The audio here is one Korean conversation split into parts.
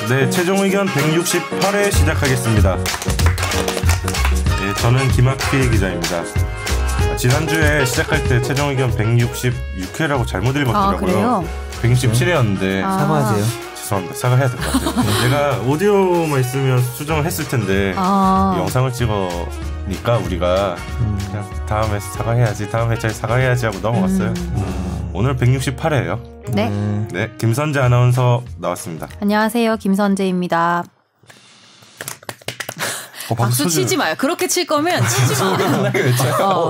네, 최종 의견 168회 시작하겠습니다. 네, 저는 김학휘 기자입니다. 지난주에 시작할 때 최종 의견 166회라고 잘못 읽었더라고요. 167회였는데 사과하세요. 죄송합니다. 사과해야 될 것 같아요. 제가 오디오만 있으면 수정을 했을 텐데 영상을 찍으니까 우리가 그냥 다음에 사과해야지, 다음 회차에 사과해야지 하고 넘어갔어요. 오늘 168회예요. 네. 네, 김선재 아나운서 나왔습니다. 안녕하세요, 김선재입니다. 박수 쳐주네. 치지 마요. 그렇게 칠 거면 치지 마.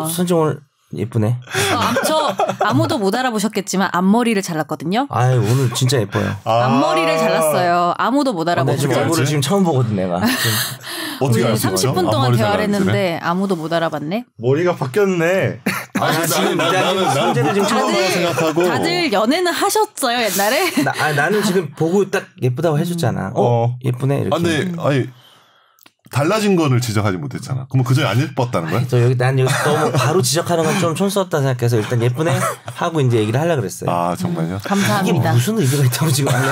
선재 오늘 예쁘네. 저 아무도 못 알아보셨겠지만 앞머리를 잘랐거든요. 아유, 오늘 진짜 예뻐요. 앞머리를 잘랐어요. 아무도 못 나 지금 알아보셨죠? 얼굴을 지금 처음 보거든 내가. 우리 어떻게 30분 동안 대화를 했는데 아무도 못 알아봤네. 머리가 바뀌었네. 지금 선재를 지금 처음 생각하고. 다들 연애는 하셨어요 옛날에? 나는 지금 보고 딱 예쁘다고 해줬잖아. 예쁘네 이렇게. 근데 아니 달라진 거를 지적하지 못했잖아. 그러면 그전에 안 예뻤다는 거야? 난 여기 너무 바로 지적하는 건 좀 촌스럽다 생각해서 일단 예쁘네 하고 이제 얘기를 하려고 그랬어요. 아 정말요? 이게 감사합니다. 무슨 의미가 있다고 지금 안 해.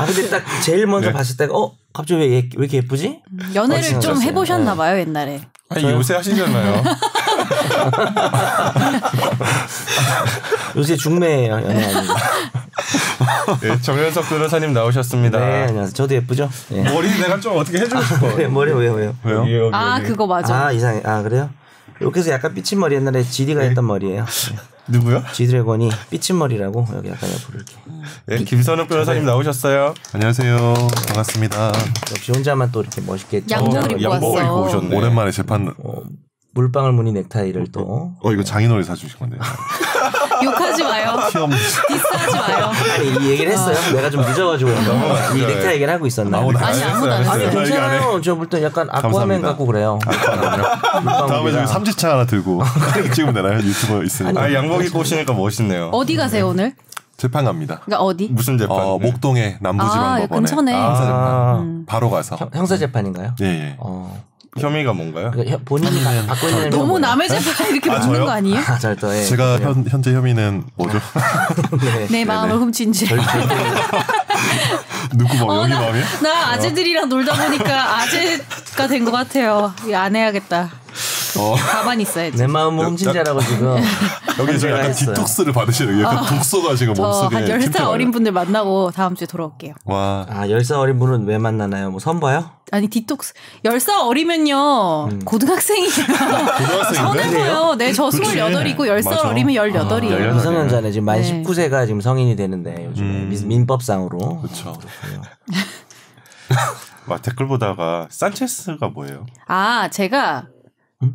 근데 딱 제일 먼저 봤을 때가 갑자기 왜 이렇게 예쁘지? 연애를 좀 해보셨나 봐요 옛날에. 아니 요새 하시잖아요. 요새 중매예요 연애 아니고. 네, 정현석 변호사님 나오셨습니다. 네, 안녕하세요. 저도 예쁘죠? 네. 머리 내가 좀 어떻게 해주고 싶어. 머리 왜요? 왜요? 여기. 그거 맞아. 이상해. 그래요? 이렇게 해서 약간 삐친 머리 옛날에 GD가 했던 머리예요. 누구요? G드래곤이 삐친 머리라고 여기 약간 옆으로 이렇게. 네, 김선욱 변호사님 나오셨어요. 안녕하세요. 반갑습니다. 역시 혼자만 또 이렇게 멋있게 양복을 입고 양복을 입고 왔어. 오셨네. 오랜만에 재판. 물방울 무늬 넥타이를 또. 이거 장인어른 사주신 건데. 욕하지 마요. 시험 디스하지 마요. 아니 이 얘기를 했어요. 내가 좀 늦어가지고 이 넥타이 얘기를 하고 있었나? 아니 아무도 안 아니 했어요. 괜찮아요. 저 볼 때 약간 아쿠아맨 같고 그래요. 다음에 저기 삼지차 하나 들고 찍으면 되나요? 유튜버 있으니까. 양복 입고 오시니까 멋있네요. 어디 가세요 오늘? 재판 갑니다. 그러니까 어디? 무슨 재판? 목동의 남부지방법원에 근처네. 형사재판 바로 가서. 형사 재판인가요? 예. 혐의가 뭔가요? 본인이 받고 있는 너무 남의 재판 이렇게 묻는 저요? 거 아니에요? 절도 예. 제가 현재 혐의는 뭐죠? 내 마음을 훔친 죄. 누구 마음? 여기 마음이야? 나 아재들이랑 놀다 보니까 아재가 된 것 같아요. 이거 안 해야겠다. 가만히 있어야지. 내 마음을 훔친 자라고 지금 여기 저 약간 했어요. 디톡스를 받으시는 약간 독소가 지금 몸속에. 한 10살 튀어나와요. 어린 분들 만나고 다음 주에 돌아올게요. 와. 10살 어린 분은 왜 만나나요? 뭐 선봐요? 아니 디톡스 10살 어리면요 고등학생이에요. 서른이요. 네, 저 28이고 10살 맞아. 어리면 18이에요. 미성년자네 지금 만 네. 19세가 지금 성인이 되는데 요즘에 민법상으로. 그렇죠. 댓글 보다가 산체스가 뭐예요? 제가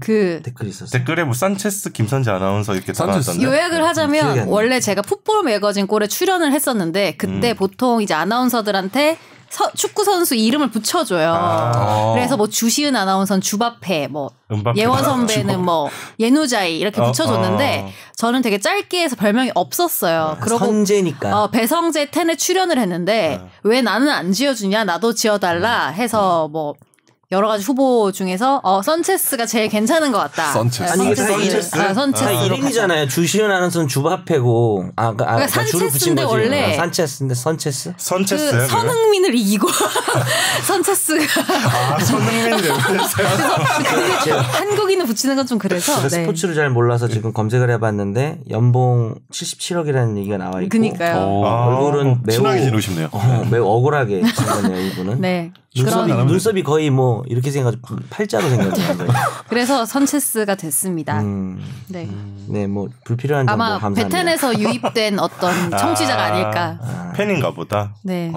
댓글 있었어. 댓글에 뭐 산체스 김선재 아나운서 이렇게 달아놨던데. 요약을 기억이 하자면 안 나. 원래 제가 풋볼 매거진 꼴에 출연을 했었는데 그때 보통 이제 아나운서들한테 축구 선수 이름을 붙여줘요. 그래서 뭐 주시은 아나운서는 주바페, 뭐 은바페. 예원 선배는 뭐 예누자이 이렇게 붙여줬는데 저는 되게 짧게 해서 별명이 없었어요. 그러고 선재니까. 배성재 텐에 출연을 했는데 왜 나는 안 지어주냐, 나도 지어달라 해서 뭐 여러 가지 후보 중에서 선체스가 제일 괜찮은 것 같다. 선체스. 아니, 이게 다 선체스. 이름이잖아요. 주시은 아나운서는 주바페고 그러니까 산체스인데 원래 산체스인데 선체스? 선체스요? 그 선흥민을 이기고 선체스가 선흥민 그래서 한국인을 붙이는 건 좀 그래서 제가 스포츠를 잘 몰라서 지금 검색을 해봤는데 연봉 77억이라는 얘기가 나와 있고 그니까요. 얼굴은 매우 친하게 지내시네요. 매우 억울하게 생겼네요 이분은. 네. 눈썹이 거의 뭐 이렇게 생겨가지고 팔자로 생겼네요. 그래서 선체스가 됐습니다. 네. 네, 뭐 불필요한 정보 아마 감사합니다. 베텐에서 유입된 어떤 청취자가 아닐까. 팬인가 보다. 네.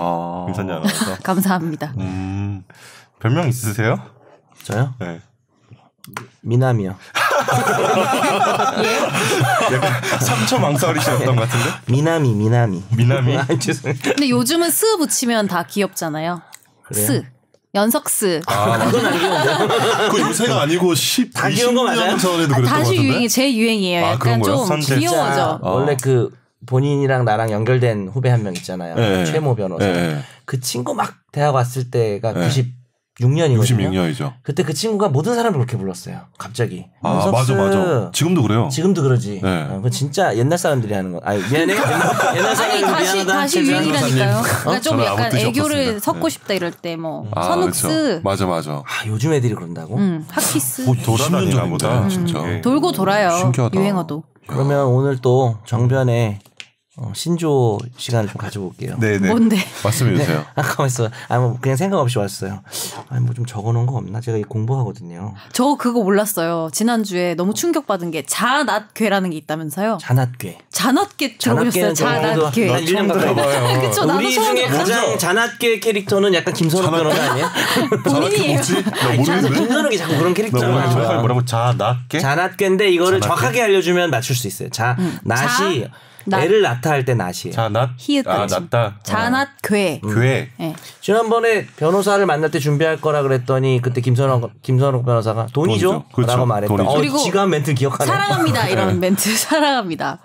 김선재 아나운서. 감사합니다. 별명 있으세요? 저요? 네. 미남이요. 약간 3초 망설이셨던 것 같은데? 미남이. 미남이? 죄송해요. 근데 요즘은 스 붙이면 다 귀엽잖아요. 그래요? 스. 연석스. 그건 안 귀여운데. 그 요새가 아니고 다 귀여운 거 맞아요? 20년 전에도 그랬던 것 다시 같은데. 유행이 제 유행이에요. 아, 그런 약간 거요? 좀 선체. 귀여워져. 원래 그 본인이랑 나랑 연결된 후배 한 명 있잖아요. 네. 최모 변호사. 네. 그 친구 막 대학 왔을 때가 네. 66년이거든요. 66년이죠. 그때 그 친구가 모든 사람을 그렇게 불렀어요. 갑자기. 아 맞아. 지금도 그래요. 지금도 그러지. 네. 그건 진짜 옛날 사람들이 하는 거. 아니 미안해. 옛날 사람들이 미안하다. 다시 유행이라니까요. 그러니까 좀 약간 애교를 없었습니다. 섞고 싶다 이럴 때 뭐 선욱스. 그렇죠. 맞아. 아 요즘 애들이 그런다고? 핫키스. 돌아다니나 보다. 진짜. 돌고 돌아요. 신기하다. 유행어도. 그러면 오늘 또 정변의 신조 시간을 좀 가져볼게요. 네네. 뭔데? 말씀해 주세요. 가만 있어. 뭐 그냥 생각 없이 왔어요. 뭐 좀 적어놓은 거 없나? 제가 공부하거든요. 저 그거 몰랐어요. 지난주에 너무 충격받은 게 자낫괴라는 게 있다면서요. 자낫괴. 자낫괴 들어보셨어요? 자낫괴. 난 1년 가까이 그쵸, 나도 우리 처음 중에 가장 자낫괴 캐릭터는 약간 김선욱 변호사 아니야? 본인이에요. 나 모르겠는데. 김선욱이 자꾸 그런 캐릭터잖아. 정확하게 뭐라고 자낫게? 자낫괴인데 이거를 정확하게 알려주면 맞출 수 있어요. 낫이 애를 낳다 할 때 낫이에요. 자낫. 히읗 아 낫다. 자낫괴. 괴. 네. 지난번에 변호사를 만날 때 준비할 거라 그랬더니 그때 김선욱 변호사가 돈이죠? 그렇죠. 라고 말했던. 그리고 지가 멘트 기억하네. 사랑합니다 이런 멘트. 사랑합니다.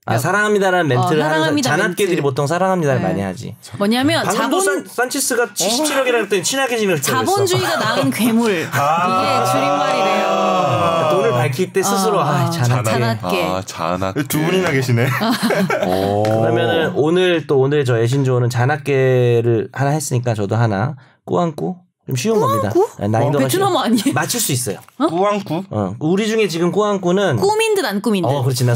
사랑합니다라는 멘트를 하는 사랑합니다 자낫괴들이 멘트. 보통 사랑합니다를 네. 많이 하지. 뭐냐면 방금도 산체스가 77억이라 그랬더니 친하게 지낼 때 자본주의가 낳은 괴물. 이게 줄임말이래요. 돈을 밝힐 때 스스로 자낫괴. 자낫괴. 두 분이나 계시네. 그러면은 오늘 저 애신조는 자낫괴를 하나 했으니까 저도 하나 꾸안꾸 좀 쉬운 겁니다. 난이도가 베트남어 아니에요? 맞출 수 있어요. 꾸안꾸? 우리 중에 지금 꾸안꾸는 꿈인 듯 안 꿈인 듯. 그렇지. 나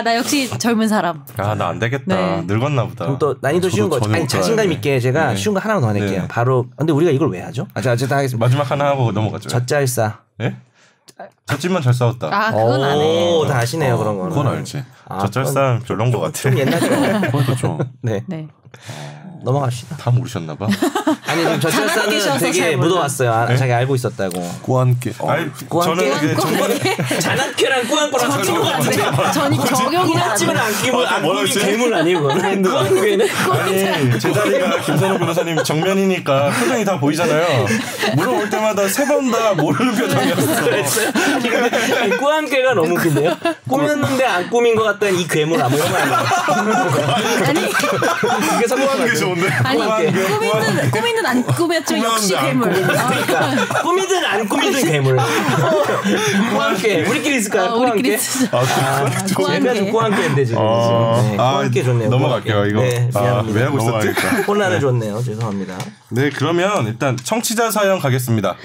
나 역시 젊은 사람. 나 안 되겠다. 네. 늙었나 보다. 그럼 또 난이도 쉬운 거. 아니 자신감 있게 제가 쉬운 거 하나만 더 낼게요. 네. 바로. 근데 우리가 이걸 왜 하죠? 자 어쨌든 하겠습니다. 마지막 하나 하고 넘어가죠. 젖잘싸. 예? 젖집만 잘 싸웠다. 그건 안 해. 다 아시네요 그런 거는. 그건 알지. 젖잘 싸움 별론 것 같아. 좀 옛날 거. 그것도 좀. 네. 넘어갑시다. 다 모르셨나 봐. 아니 지금 젖잘싸는 되게 묻어왔어요. 자기 알고 있었다고. 꾸안깨. 아니 저는 이게 정말 자낫괴랑 꾸안꾸랑 섞인 것 같아. 전이 적용이 꾸안집은 안 끼면 안 꾸민 괴물 아니고 꾸안꾸에는 아니 제 자리가 김선욱 변호사님 정면이니까 표정이 다 보이잖아요. 물어볼 때마다 세 번 다 모르는 표정이었어. 그랬어요? 꾸안깨가 너무 웃긴데요? 꾸몄는데 안 꾸민 것 같다는 이 괴물 아무 이런 거 아니야? 아니 그게 성공한 좋은데. 아니 꾸미든 안 꾸몄죠 역시 괴물. 그러니까 꾸미든 안 꾸미든 괴물. 꾸안깨 우리끼리 있을까요? 우리끼리 꾸안깨? 꾸안깨. 제가 꾸안깨인데 지금. 꾸안깨 좋네요. 넘어갈게요 이거. 네, 미안합니다. 왜 하고 있었지? 혼란을 줬네요. 죄송합니다. 네 그러면 일단 청취자 사연 가겠습니다.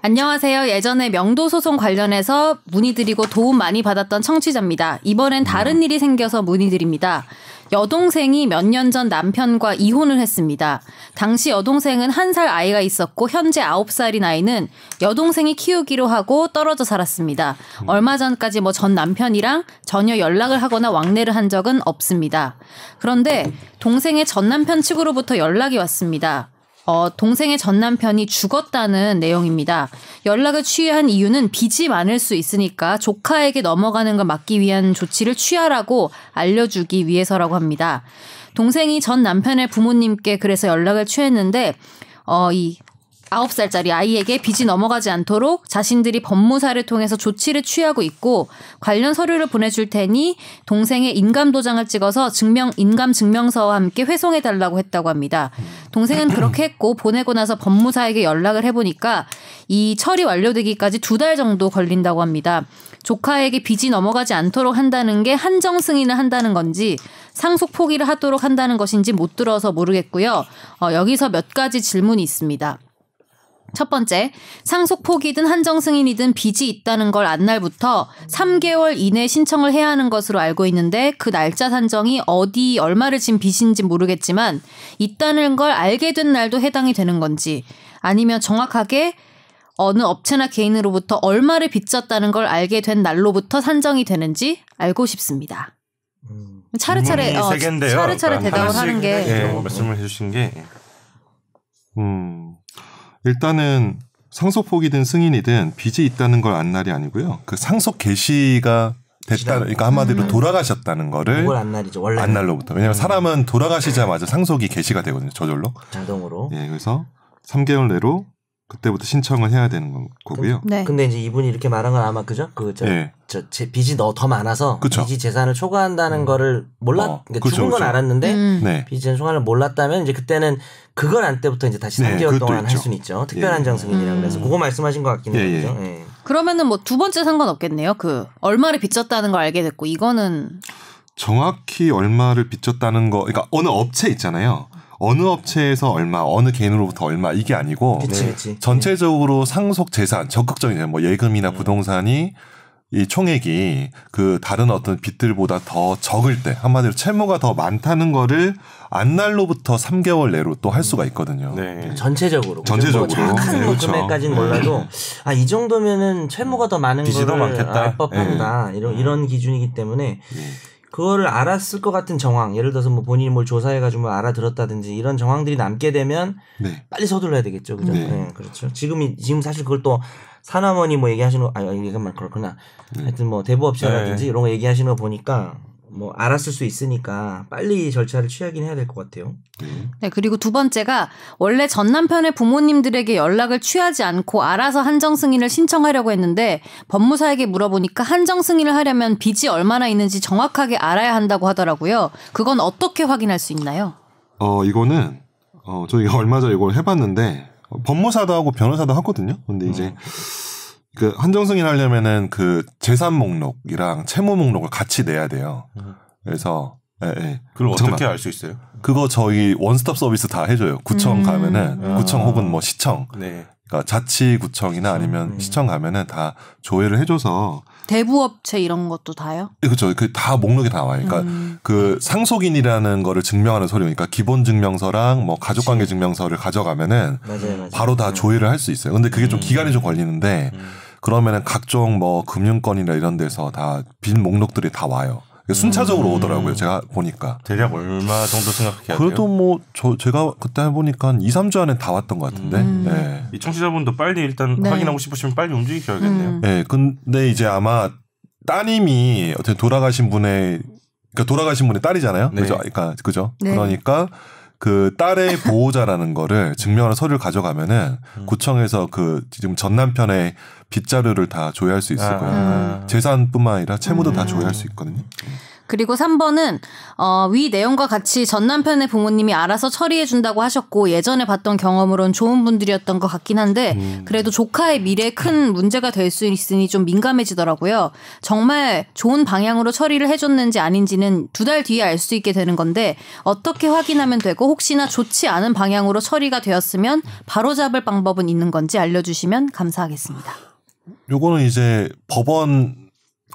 안녕하세요. 예전에 명도 소송 관련해서 문의드리고 도움 많이 받았던 청취자입니다. 이번엔 다른 일이 생겨서 문의드립니다. 여동생이 몇 년 전 남편과 이혼을 했습니다. 당시 여동생은 1살 아이가 있었고 현재 9살인 아이는 여동생이 키우기로 하고 떨어져 살았습니다. 얼마 전까지 전 남편이랑 전혀 연락을 하거나 왕래를 한 적은 없습니다. 그런데 동생의 전 남편 측으로부터 연락이 왔습니다. 동생의 전 남편이 죽었다는 내용입니다. 연락을 취한 이유는 빚이 많을 수 있으니까 조카에게 넘어가는 걸 막기 위한 조치를 취하라고 알려주기 위해서라고 합니다. 동생이 전 남편의 부모님께 그래서 연락을 취했는데 이 9살짜리 아이에게 빚이 넘어가지 않도록 자신들이 법무사를 통해서 조치를 취하고 있고 관련 서류를 보내줄 테니 동생의 인감도장을 찍어서 인감증명서와 함께 회송해달라고 했다고 합니다. 동생은 그렇게 했고 보내고 나서 법무사에게 연락을 해보니까 이 처리 완료되기까지 2달 정도 걸린다고 합니다. 조카에게 빚이 넘어가지 않도록 한다는 게 한정 승인을 한다는 건지 상속 포기를 하도록 한다는 것인지 못 들어서 모르겠고요. 여기서 몇 가지 질문이 있습니다. 첫 번째, 상속 포기든 한정 승인이든 빚이 있다는 걸 안 날부터 3개월 이내 신청을 해야 하는 것으로 알고 있는데 그 날짜 산정이 얼마를 진 빚인지 모르겠지만 있다는 걸 알게 된 날도 해당이 되는 건지 아니면 정확하게 어느 업체나 개인으로부터 얼마를 빚졌다는 걸 알게 된 날로부터 산정이 되는지 알고 싶습니다. 차례차례 차례차례 대답을 하는 게 말씀을 해주신 게 일단은 상속 포기든 승인이든 빚이 있다는 걸 안 날이 아니고요. 그 상속 개시가 됐다. 그러니까 한마디로 돌아가셨다는 거를 그걸 안 날이죠. 원래 안 날로부터. 왜냐하면 사람은 돌아가시자마자 상속이 개시가 되거든요. 저절로. 자동으로. 예, 그래서 3개월 내로 그때부터 신청을 해야 되는 거고요. 네. 근데 이제 이분이 이렇게 말한 건 아마 그죠? 빚이 더 많아서 그쵸. 빚이 재산을 초과한다는 거를 그러니까 죽은 건 알았는데 네. 빚이 재산 초과를 몰랐다면 이제 그때는 그걸 안 때부터 이제 다시 3개월 동안 할 수는 있죠. 특별한정 승인이라고 그래서 그거 말씀하신 것 같긴 해요. 그죠? 예. 그러면은 뭐 두 번째 상관없겠네요. 그 얼마를 빚졌다는 걸 알게 됐고 이거는 정확히 얼마를 빚졌다는 거, 그러니까 어느 업체 있잖아요. 어느 업체에서 얼마, 어느 개인으로부터 얼마 이게 아니고 그치. 전체적으로 상속 재산, 적극적인 뭐 예금이나 부동산이 이 총액이 그 다른 어떤 빚들보다 더 적을 때 한마디로 채무가 더 많다는 거를 안날로부터 3개월 내로 또 할 수가 있거든요. 네. 전체적으로. 정확한 그렇죠. 금액까지는 몰라도 이 정도면은 채무가 더 많은 빚이 더 거를 많겠다. 알 법한다. 이런 기준이기 때문에 그거를 알았을 것 같은 정황, 예를 들어서 뭐 본인이 뭘 조사해가지고 뭐 알아들었다든지 이런 정황들이 남게 되면 빨리 서둘러야 되겠죠, 그죠? 네, 그렇죠. 지금 사실 그걸 또 사나머니 뭐 얘기하시는 거, 이것만 그렇구나. 하여튼 뭐 대부업체라든지 이런 거 얘기하시는 거 보니까 뭐 알았을 수 있으니까 빨리 절차를 취하긴 해야 될 것 같아요. 네, 그리고 두 번째가 원래 전 남편의 부모님들에게 연락을 취하지 않고 알아서 한정 승인을 신청하려고 했는데 법무사에게 물어보니까 한정 승인을 하려면 빚이 얼마나 있는지 정확하게 알아야 한다고 하더라고요. 그건 어떻게 확인할 수 있나요? 이거는 저희가 얼마 전에 이걸 해봤는데 법무사도 하고 변호사도 하거든요. 근데 이제 그 한정 승인하려면은 그 재산 목록이랑 채무 목록을 같이 내야 돼요. 그래서 그걸 어떻게 알 수 있어요? 그거 저희 원스톱 서비스 다 해줘요. 구청 가면은 구청 혹은 뭐 시청, 네. 그러니까 자치구청이나 아니면 시청 가면은 다 조회를 해줘서 대부업체 이런 것도 다요? 그렇죠. 그 다 목록이 다 나와요. 그러니까 그 상속인이라는 거를 증명하는 서류, 그러니까 기본 증명서랑 뭐 가족관계 증명서를 가져가면은 맞아요. 바로 다 조회를 할 수 있어요. 근데 그게 좀 기간이 좀 걸리는데 그러면은 각종 뭐 금융권이나 이런 데서 다 빈 목록들이 다 와요. 순차적으로 오더라고요. 제가 보니까. 대략 얼마 정도 생각해야 돼요? 그래도 뭐 제가 그때 해보니까 한 2, 3주 안에 다 왔던 것 같은데. 네. 이 청취자분도 빨리 일단 확인하고 싶으시면 빨리 움직이셔야겠네요. 네. 근데 이제 아마 따님이 어떻게 돌아가신 분의 딸이잖아요. 네. 그죠? 그러니까 그죠? 네. 그러니까 그 딸의 보호자라는 거를 증명하는 서류를 가져가면은 구청에서 그 지금 전 남편의 빚자료를 다 조회할 수 있을 거예요. 재산뿐만 아니라 채무도 다 조회할 수 있거든요. 그리고 3번은 위 내용과 같이 전 남편의 부모님이 알아서 처리해 준다고 하셨고 예전에 봤던 경험으론 좋은 분들이었던 것 같긴 한데 그래도 조카의 미래에 큰 문제가 될 수 있으니 좀 민감해지더라고요. 정말 좋은 방향으로 처리를 해줬는지 아닌지는 2달 뒤에 알 수 있게 되는 건데 어떻게 확인하면 되고 혹시나 좋지 않은 방향으로 처리가 되었으면 바로잡을 방법은 있는 건지 알려주시면 감사하겠습니다. 요거는 이제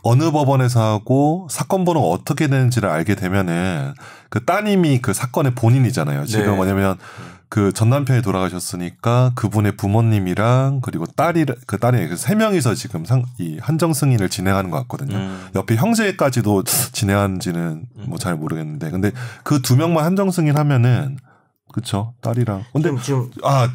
어느 법원에서 하고 사건 번호가 어떻게 되는지를 알게 되면은 그 따님이 그 사건의 본인이잖아요. 지금 네. 뭐냐면 그 전 남편이 돌아가셨으니까 그분의 부모님이랑 그리고 딸이 그 세 명이서 지금 이 한정 승인을 진행하는 것 같거든요. 옆에 형제까지도 진행하는지는 뭐 잘 모르겠는데 근데 그 2명만 한정 승인하면은 그렇죠. 딸이랑. 근데 지금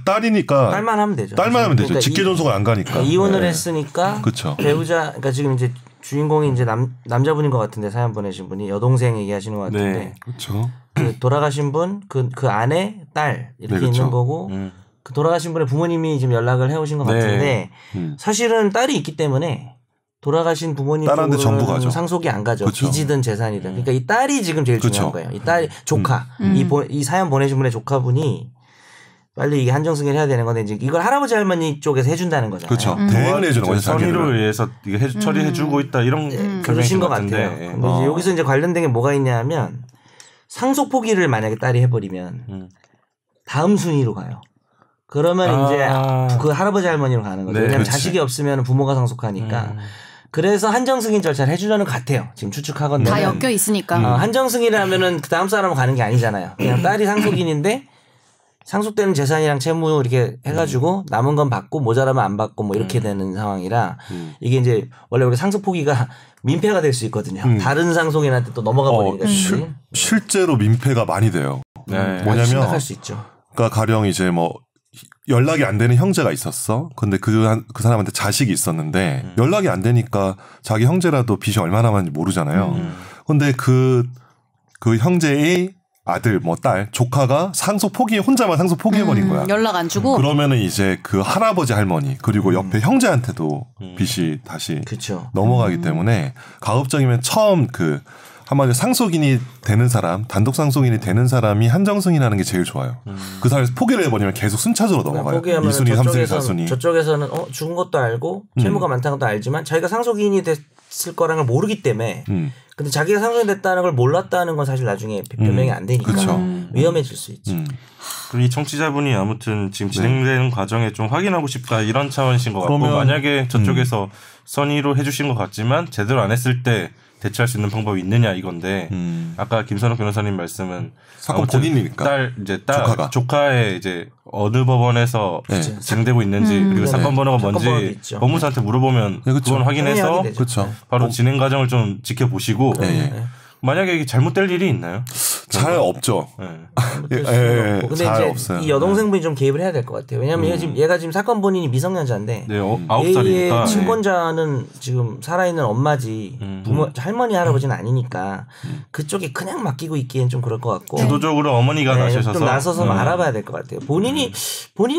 딸이니까 딸만 하면 되죠. 딸만 하면 되죠. 그러니까 직계 존속은 안 가니까. 이혼을 했으니까 그렇죠. 배우자 그러니까 지금 이제 주인공이 이제 남자분인 것 같은데 사연 보내신 분이 여동생 얘기하시는 것 같은데 네. 그렇죠. 그 돌아가신 분 그 아내 딸 이렇게 네, 그렇죠. 있는 거고 그 돌아가신 분의 부모님이 지금 연락을 해오신 것 같은데 사실은 딸이 있기 때문에 돌아가신 부모님 딸한테 전부 가죠. 상속이 안 가죠. 그쵸. 빚이든 재산이든. 그러니까 이 딸이 지금 제일 중요한 거예요. 이 딸 조카 이 사연 보내신 분의 조카분이 빨리 이게 한정 승인을 해야 되는 건데 이제 이걸 할아버지 할머니 쪽에서 해준다는 거잖아요. 그렇죠. 대행을 해주는 거죠. 선의를 위해서 이게 처리해주고 있다 이런 그러신 것 같은데. 같아요. 근데 이제 여기서 이제 관련된 게 뭐가 있냐면 상속 포기를 만약에 딸이 해버리면 다음 순위로 가요. 그러면 이제 그 할아버지 할머니로 가는 거죠. 네, 왜냐하면 그렇지. 자식이 없으면 부모가 상속하니까. 그래서 한정 승인 절차를 해주려는 것 같아요. 지금 추측하건데. 다 엮여 있으니까. 한정 승인을 하면은 그 다음 사람은 가는 게 아니잖아요. 그냥 딸이 상속인인데 상속되는 재산이랑 채무 이렇게 해가지고 남은 건 받고 모자라면 안 받고 뭐 이렇게 되는 상황이라 이게 이제 원래 우리 상속 포기가 민폐가 될 수 있거든요. 다른 상속인한테 또 넘어가 버리니까. 실제로 민폐가 많이 돼요. 네. 뭐냐면 심각할 수 있죠. 그러니까 가령 이제 뭐 연락이 안 되는 형제가 있었어. 근데 그 사람한테 자식이 있었는데 연락이 안 되니까 자기 형제라도 빚이 얼마나 많은지 모르잖아요. 근데 그 형제의 아들 뭐 딸 조카가 혼자만 상속 포기해버린 거야. 연락 안 주고. 그러면은 이제 그 할아버지 할머니 그리고 옆에 형제한테도 빚이 다시 그쵸. 넘어가기 때문에 가급적이면 처음 그 한마디로 상속인이 되는 사람, 단독 상속인이 되는 사람이 한정승인하는 게 제일 좋아요. 그 사람에서 포기를 해버리면 계속 순차적으로 넘어가요. 2순위, 3순위, 4순위. 저쪽에서는 죽은 것도 알고 채무가 많다는 것도 알지만 자기가 상속인이 됐을 거라는 걸 모르기 때문에 근데 자기가 상속인 됐다는 걸 몰랐다는 건 사실 나중에 변명이 안 되니까 위험해질 수 있지. 그럼 이 청취자분이 아무튼 지금 진행되는 과정에 좀 확인하고 싶다 이런 차원이신 것 같고 만약에 저쪽에서 선의로 해주신 것 같지만 제대로 안 했을 때 대처할 수 있는 방법이 있느냐 이건데 아까 김선욱 변호사님 말씀은 사건 본인이니까 조카의 이제 어느 법원에서 진행되고 있는지 그리고 사건 번호가 뭔지 법무사한테 물어보면 그건 확인해서 바로 진행 과정을 좀 지켜보시고 만약에 이게 잘못될 일이 있나요? 잘 없죠. 근데 이제 없어요. 이 여동생분이 좀 개입을 해야 될 것 같아요. 왜냐하면 얘가 지금 사건 본인이 미성년자인데 얘의 친권자는 지금 살아있는 엄마지 할머니 할아버지는 아니니까 그쪽에 그냥 맡기고 있기엔 좀 그럴 것 같고 주도적으로 어머니가 나서셔서 좀 나서서 알아봐야 될 것 같아요. 본인이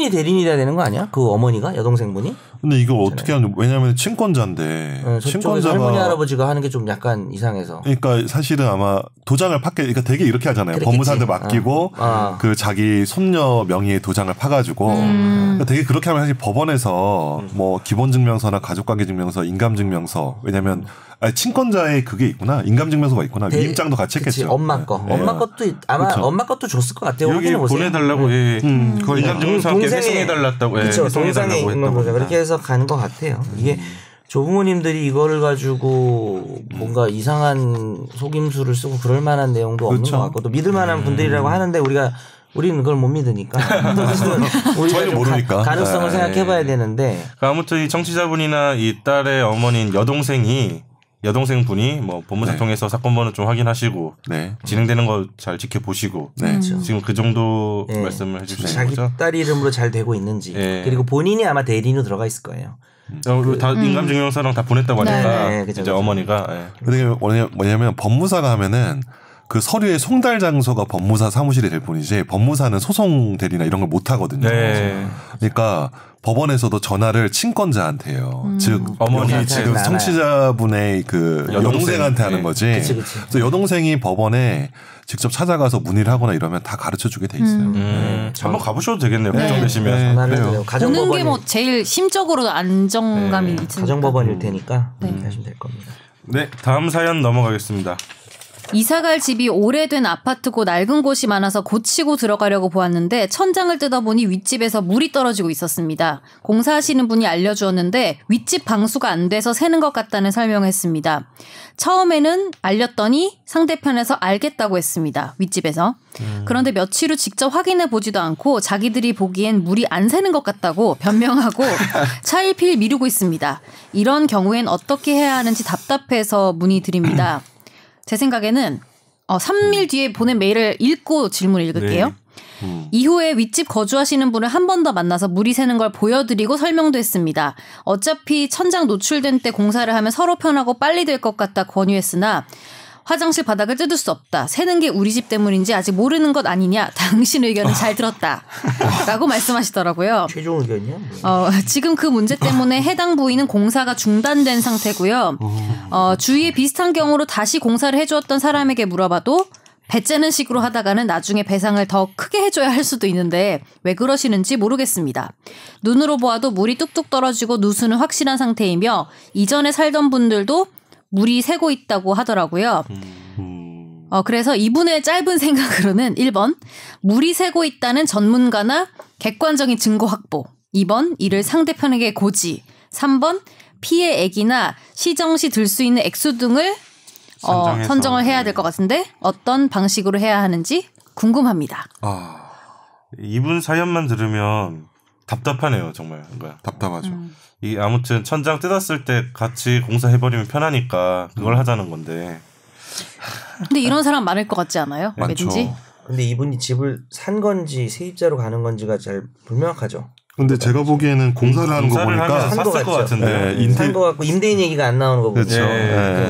대리인이 돼야 되는 거 아니야? 그 어머니가 여동생분이? 근데 이걸 어떻게 하냐? 왜냐하면 친권자인데 친권자가 할머니 할아버지가 하는 게 좀 약간 이상해서. 그러니까 사실은 아마 도장을 그러니까 되게 이렇게 하잖아요. 그랬겠지. 법무사한테 맡기고 그 자기 손녀 명의의 도장을 파가지고 그러니까 되게 그렇게 하면 사실 법원에서 뭐 기본증명서나 가족관계증명서, 인감증명서 왜냐하면 친권자의 그게 있구나. 인감증명서가 있구나. 위임장도 같이 했겠죠. 엄마 거. 엄마 것도 아마 엄마 것도 줬을 것 같아요. 여기 보내달라고 거의 인감증명서 함께 회송해달랐다고 그렇죠. 동생에 있는 거죠. 그렇게 해서 가는 것 같아요. 이게 조부모님들이 이거를 가지고 뭔가 이상한 속임수를 쓰고 그럴 만한 내용도 없는 것 같고 또 믿을 만한 분들이라고 하는데 우리는 그걸 못 믿으니까 우리가 모르니까 가능성을 생각해봐야 되는데 아무튼 이 청취자분이나 이 딸의 어머니인 여동생분이 뭐 법무사 통해서 사건 번호 좀 확인하시고 진행되는 거 잘 지켜보시고 지금 그 정도 말씀을 해주시는 자기 거죠? 딸 이름으로 잘 되고 있는지 그리고 본인이 아마 대리인으로 들어가 있을 거예요. 다 인감증명서랑 다 보냈다고 하니까 이제 어머니가 뭐냐면 법무사가 하면은 그 서류의 송달 장소가 법무사 사무실이 될 뿐이지 법무사는 소송 대리나 이런 걸 못 하거든요. 그러니까 법원에서도 전화를 친권자한테 해요. 즉 어머니 지금 청취자분의 그 여동생한테 하는 거지. 그래서 여동생이 법원에 직접 찾아가서 문의를 하거나 이러면 다 가르쳐주게 돼 있어요. 한번 가보셔도 되겠네요. 걱정되시면. 보는 게 뭐 제일 심적으로 안정감이 있으니까. 가정법원일 테니까 하시면 될 겁니다. 네, 다음 사연 넘어가겠습니다. 이사갈 집이 오래된 아파트고 낡은 곳이 많아서 고치고 들어가려고 보았는데 천장을 뜯어보니 윗집에서 물이 떨어지고 있었습니다. 공사하시는 분이 알려주었는데 윗집 방수가 안 돼서 새는 것 같다는 설명을 했습니다. 처음에는 알렸더니 상대편에서 알겠다고 했습니다. 윗집에서. 그런데 며칠 후 직접 확인해 보지도 않고 자기들이 보기엔 물이 안 새는 것 같다고 변명하고 차일피일 미루고 있습니다. 이런 경우엔 어떻게 해야 하는지 답답해서 문의드립니다. 제 생각에는 3일 뒤에 보낸 메일을 읽고 질문을 읽을게요. 이후에 윗집 거주하시는 분을 한 번 더 만나서 물이 새는 걸 보여드리고 설명도 했습니다. 어차피 천장 노출된 때 공사를 하면 서로 편하고 빨리 될 것 같다 권유했으나 화장실 바닥을 뜯을 수 없다. 새는 게 우리 집 때문인지 아직 모르는 것 아니냐. 당신 의견을 잘 들었다. 라고 말씀하시더라고요. 최종 의견이요? 지금 그 문제 때문에 해당 부위는 공사가 중단된 상태고요. 주위에 비슷한 경우로 다시 공사를 해주었던 사람에게 물어봐도 배째는 식으로 하다가는 나중에 배상을 더 크게 해줘야 할 수도 있는데 왜 그러시는지 모르겠습니다. 눈으로 보아도 물이 뚝뚝 떨어지고 누수는 확실한 상태이며 이전에 살던 분들도 물이 새고 있다고 하더라고요. 그래서 이분의 짧은 생각으로는 1번 물이 새고 있다는 전문가나 객관적인 증거 확보 2번 이를 상대편에게 고지 3번 피해 액이나 시정시 들 수 있는 액수 등을 선정을 해야 될 것 같은데 어떤 방식으로 해야 하는지 궁금합니다. 이분 사연만 들으면 답답하네요. 정말. 그러니까 답답하죠. 이 아무튼 천장 뜯었을 때 같이 공사해버리면 편하니까 그걸 하자는 건데. 근데 이런 사람 많을 것 같지 않아요? 많죠. 왠지? 근데 이분이 집을 산 건지 세입자로 가는 건지가 잘 불명확하죠. 근데 제가 보기에는 공사를 하는 거 보니까 샀을 것 같은데. 산 거 같고 임대인 얘기가 안 나오는 거고. 그렇죠.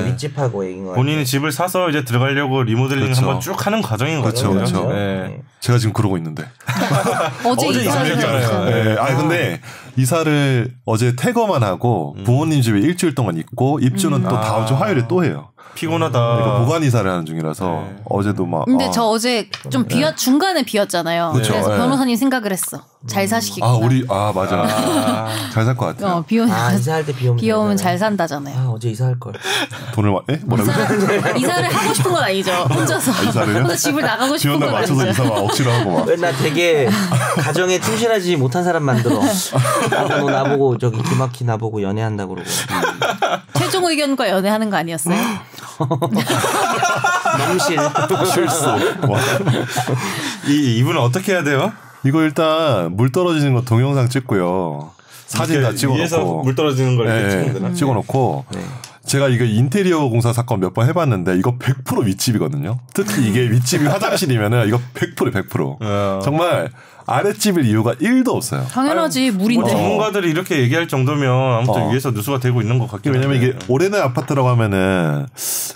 윗집하고 얘기인 거 본인이 집을 사서 이제 들어가려고 리모델링 그렇죠. 한번 쭉 하는 과정인 거죠. 그렇죠. 네. 제가 지금 그러고 있는데. 어제 이사를 아니 근데 이사를 어제 퇴거만 하고 부모님 집에 일주일 동안 있고 입주는 또 다음 주 화요일에 또 해요. 피곤하다. 그러니까 보관 이사를 하는 중이라서 어제도 막. 근데 저 어제 좀 중간에 비었잖아요. 그쵸, 그래서 변호사님 생각을 했어. 잘 사시겠구나. 맞아. 잘 살 것 같아요. 이사할 때 비 오면 잘 산다잖아요. 어제 이사할 걸. 돈을 뭐라고? 이사를 하고 싶은 건 아니죠. 혼자서. 이사를요? 혼자 집을 나가고 싶은 건 아니죠. 맞춰서 이사만 억지로 하고 막. 왜 나 되게 가정에 충실하지 못한 사람 만들어. 너 나보고 저기 기막히 나보고 연애한다 그러고. 최종 의견과 연애하는 거 아니었어요? 명실. 실수. 이분은 어떻게 해야 돼요? 이거 일단 물 떨어지는 거 동영상 찍고요. 사진 다 찍어놓고. 위에서 물 떨어지는 걸 이렇게 찍어놓고. 제가 이거 인테리어 공사 사건 몇 번 해봤는데 이거 100% 윗집이거든요. 특히 이게 윗집이 화장실이면은 이거 100%. 정말 아랫집일 이유가 1도 없어요. 당연하지. 물인데. 전문가들이 이렇게 얘기할 정도면 아무튼 위에서 누수가 되고 있는 것 같긴 왜냐면 이게 오래된 아파트라고 하면은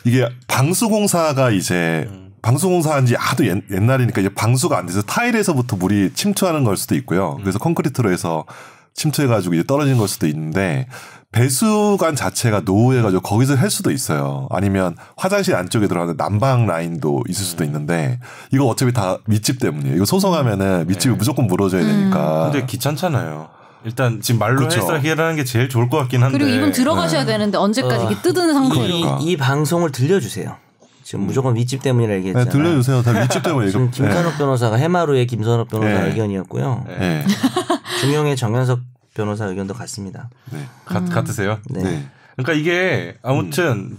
이게 방수공사가 이제 방수공사한 지 아주 옛날이니까 이제 방수가 안 돼서 타일에서부터 물이 침투하는 걸 수도 있고요. 그래서 콘크리트로 해서 침투해가지고 이제 떨어지는 걸 수도 있는데 배수관 자체가 노후해가지고 거기서 할 수도 있어요. 아니면 화장실 안쪽에 들어가는 난방 라인도 있을 수도 있는데 이거 어차피 다 밑집 때문이에요. 이거 소송하면은 밑집이 무조건 물어줘야 되니까. 근데 귀찮잖아요. 일단 지금 말로 해서 해결하는 게 제일 좋을 것 같긴 한데. 그리고 이분 들어가셔야 되는데 언제까지 이게 뜯는 상태로. 이 방송을 들려주세요. 지금 무조건 윗집 때문이라 얘기했잖아요. 네, 들려주세요. 다 윗집 때문에. 지금 김찬욱 변호사가 해마루의 김선욱 변호사 의견이었고요. 중용의 정현석 변호사 의견도 같습니다. 같으세요? 네. 그러니까 이게 아무튼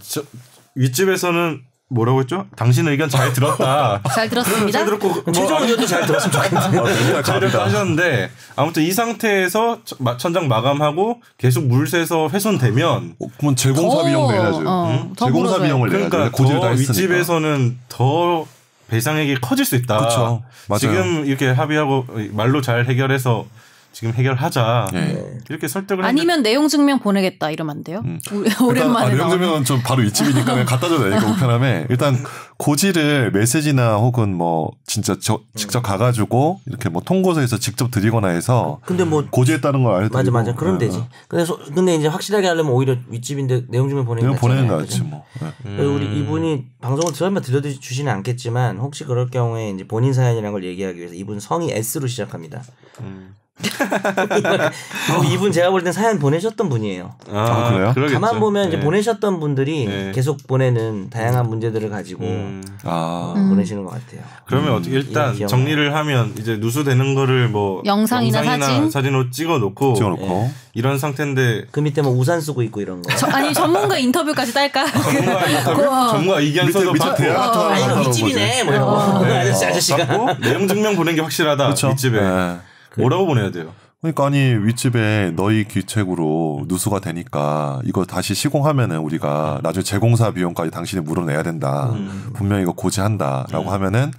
윗집에서는 뭐라고 했죠? 당신 의견 잘 들었다. 잘 들었습니다. 잘 들었고 최종 의견도 잘 들었으면 좋겠는데. 잘 하셨는데 아무튼 이 상태에서 천장 마감하고 계속 물 새서 훼손되면 그러면 재공사 비용 내야죠. 재공사 비용을 내야죠. 그러니까 고지를 다 했으니까. 윗집에서는 더 배상액이 커질 수 있다. 그렇죠. 맞아요. 지금 이렇게 합의하고 말로 잘 해결해서 지금 해결하자. 이렇게 설득을 아니면 내용 증명 보내겠다 이러면 안 돼요? 오랜만에 내용 증명은 좀 바로 윗집이니까 그냥 갖다 줘도 되니까 우편함에 일단 고지를 메시지나 혹은 뭐 진짜 직접 가가지고 이렇게 뭐 통고서에서 직접 드리거나 해서 근데 뭐 고지했다는 걸 알려드리고 맞아 그러면 되지. 근데 이제 확실하게 하려면 오히려 윗집인데 내용 증명 보내는 거 같지 뭐. 우리 이분이 방송을 설마 들려주지는 않겠지만 혹시 그럴 경우에 이제 본인 사연이라는 걸 얘기하기 위해서 이분 성이 S로 시작합니다. 이분 제가 볼 땐 사연 보내셨던 분이에요. 그래요? 그러겠죠. 가만 보면 이제 보내셨던 분들이 계속 보내는 다양한 문제들을 가지고 보내시는 것 같아요. 그러면 어떻게 일단 정리를 하면 이제 누수되는 거를 뭐 영상이나 사진으로 찍어놓고 이런 상태인데 그 밑에 뭐 우산 쓰고 있고 이런 거. 아니 전문가 인터뷰까지 딸까? 전문가 의견서도 받고 이거 윗집이네 뭐 아저씨가 내용 증명 보낸 게 확실하다. 윗집에 뭐라고 보내야 돼요? 그러니까 아니 윗집에 너희 귀책으로 누수가 되니까 이거 다시 시공하면은 우리가 나중에 재공사 비용까지 당신이 물어내야 된다. 분명히 이거 고지한다라고 하면은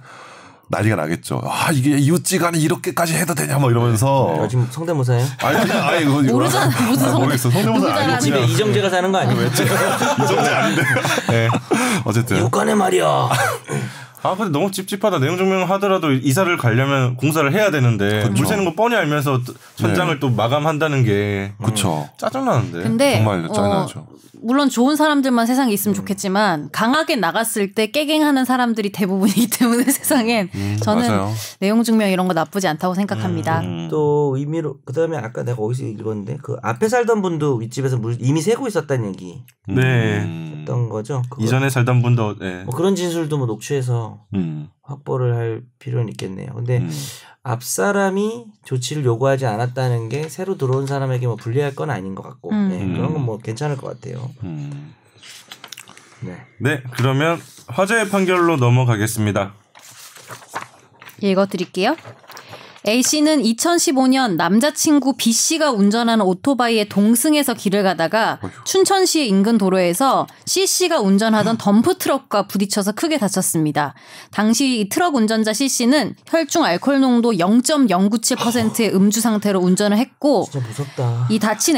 난리가 나겠죠. 이게 이웃지간에 이렇게까지 해도 되냐 뭐 이러면서. 지금 성대모사예요? 아니 이거 모르잖아. 무슨 모르겠어. 성대모사 아니고 집에 이정재가 사는 거 아니에요? 이정재 아닌데. 네. 어쨌든. 이웃간에 말이야. 근데 너무 찝찝하다. 내용 증명 하더라도 이사를 가려면 공사를 해야 되는데 물 새는 거 뻔히 알면서 천장을 또 마감한다는 게 그렇죠. 짜증나는데. 근데 정말 짜증나죠. 물론 좋은 사람들만 세상에 있으면 좋겠지만 강하게 나갔을 때 깨갱하는 사람들이 대부분이기 때문에 세상엔 저는 맞아요. 내용 증명 이런 거 나쁘지 않다고 생각합니다. 또 의미로 그다음에 아까 내가 어디서 읽었는데 그 앞에 살던 분도 윗집에서 물 이미 새고 있었다는 얘기. 했던 거죠. 이전에 살던 분도 뭐 그런 진술도 뭐 녹취해서 확보를 할 필요는 있겠네요. 근데 앞 사람이 조치를 요구하지 않았다는 게 새로 들어온 사람에게 뭐 불리할 건 아닌 것 같고 그런 건 뭐 괜찮을 것 같아요. 네, 그러면 화재의 판결로 넘어가겠습니다. 읽어드릴게요. A씨는 2015년 남자친구 B씨가 운전하는 오토바이에 동승해서 길을 가다가 춘천시 인근 도로에서 C씨가 운전하던 덤프트럭과 부딪혀서 크게 다쳤습니다. 당시 이 트럭 운전자 C씨는 혈중 알코올 농도 0.097%의 음주 상태로 운전을 했고 진짜 무섭다. 이 다친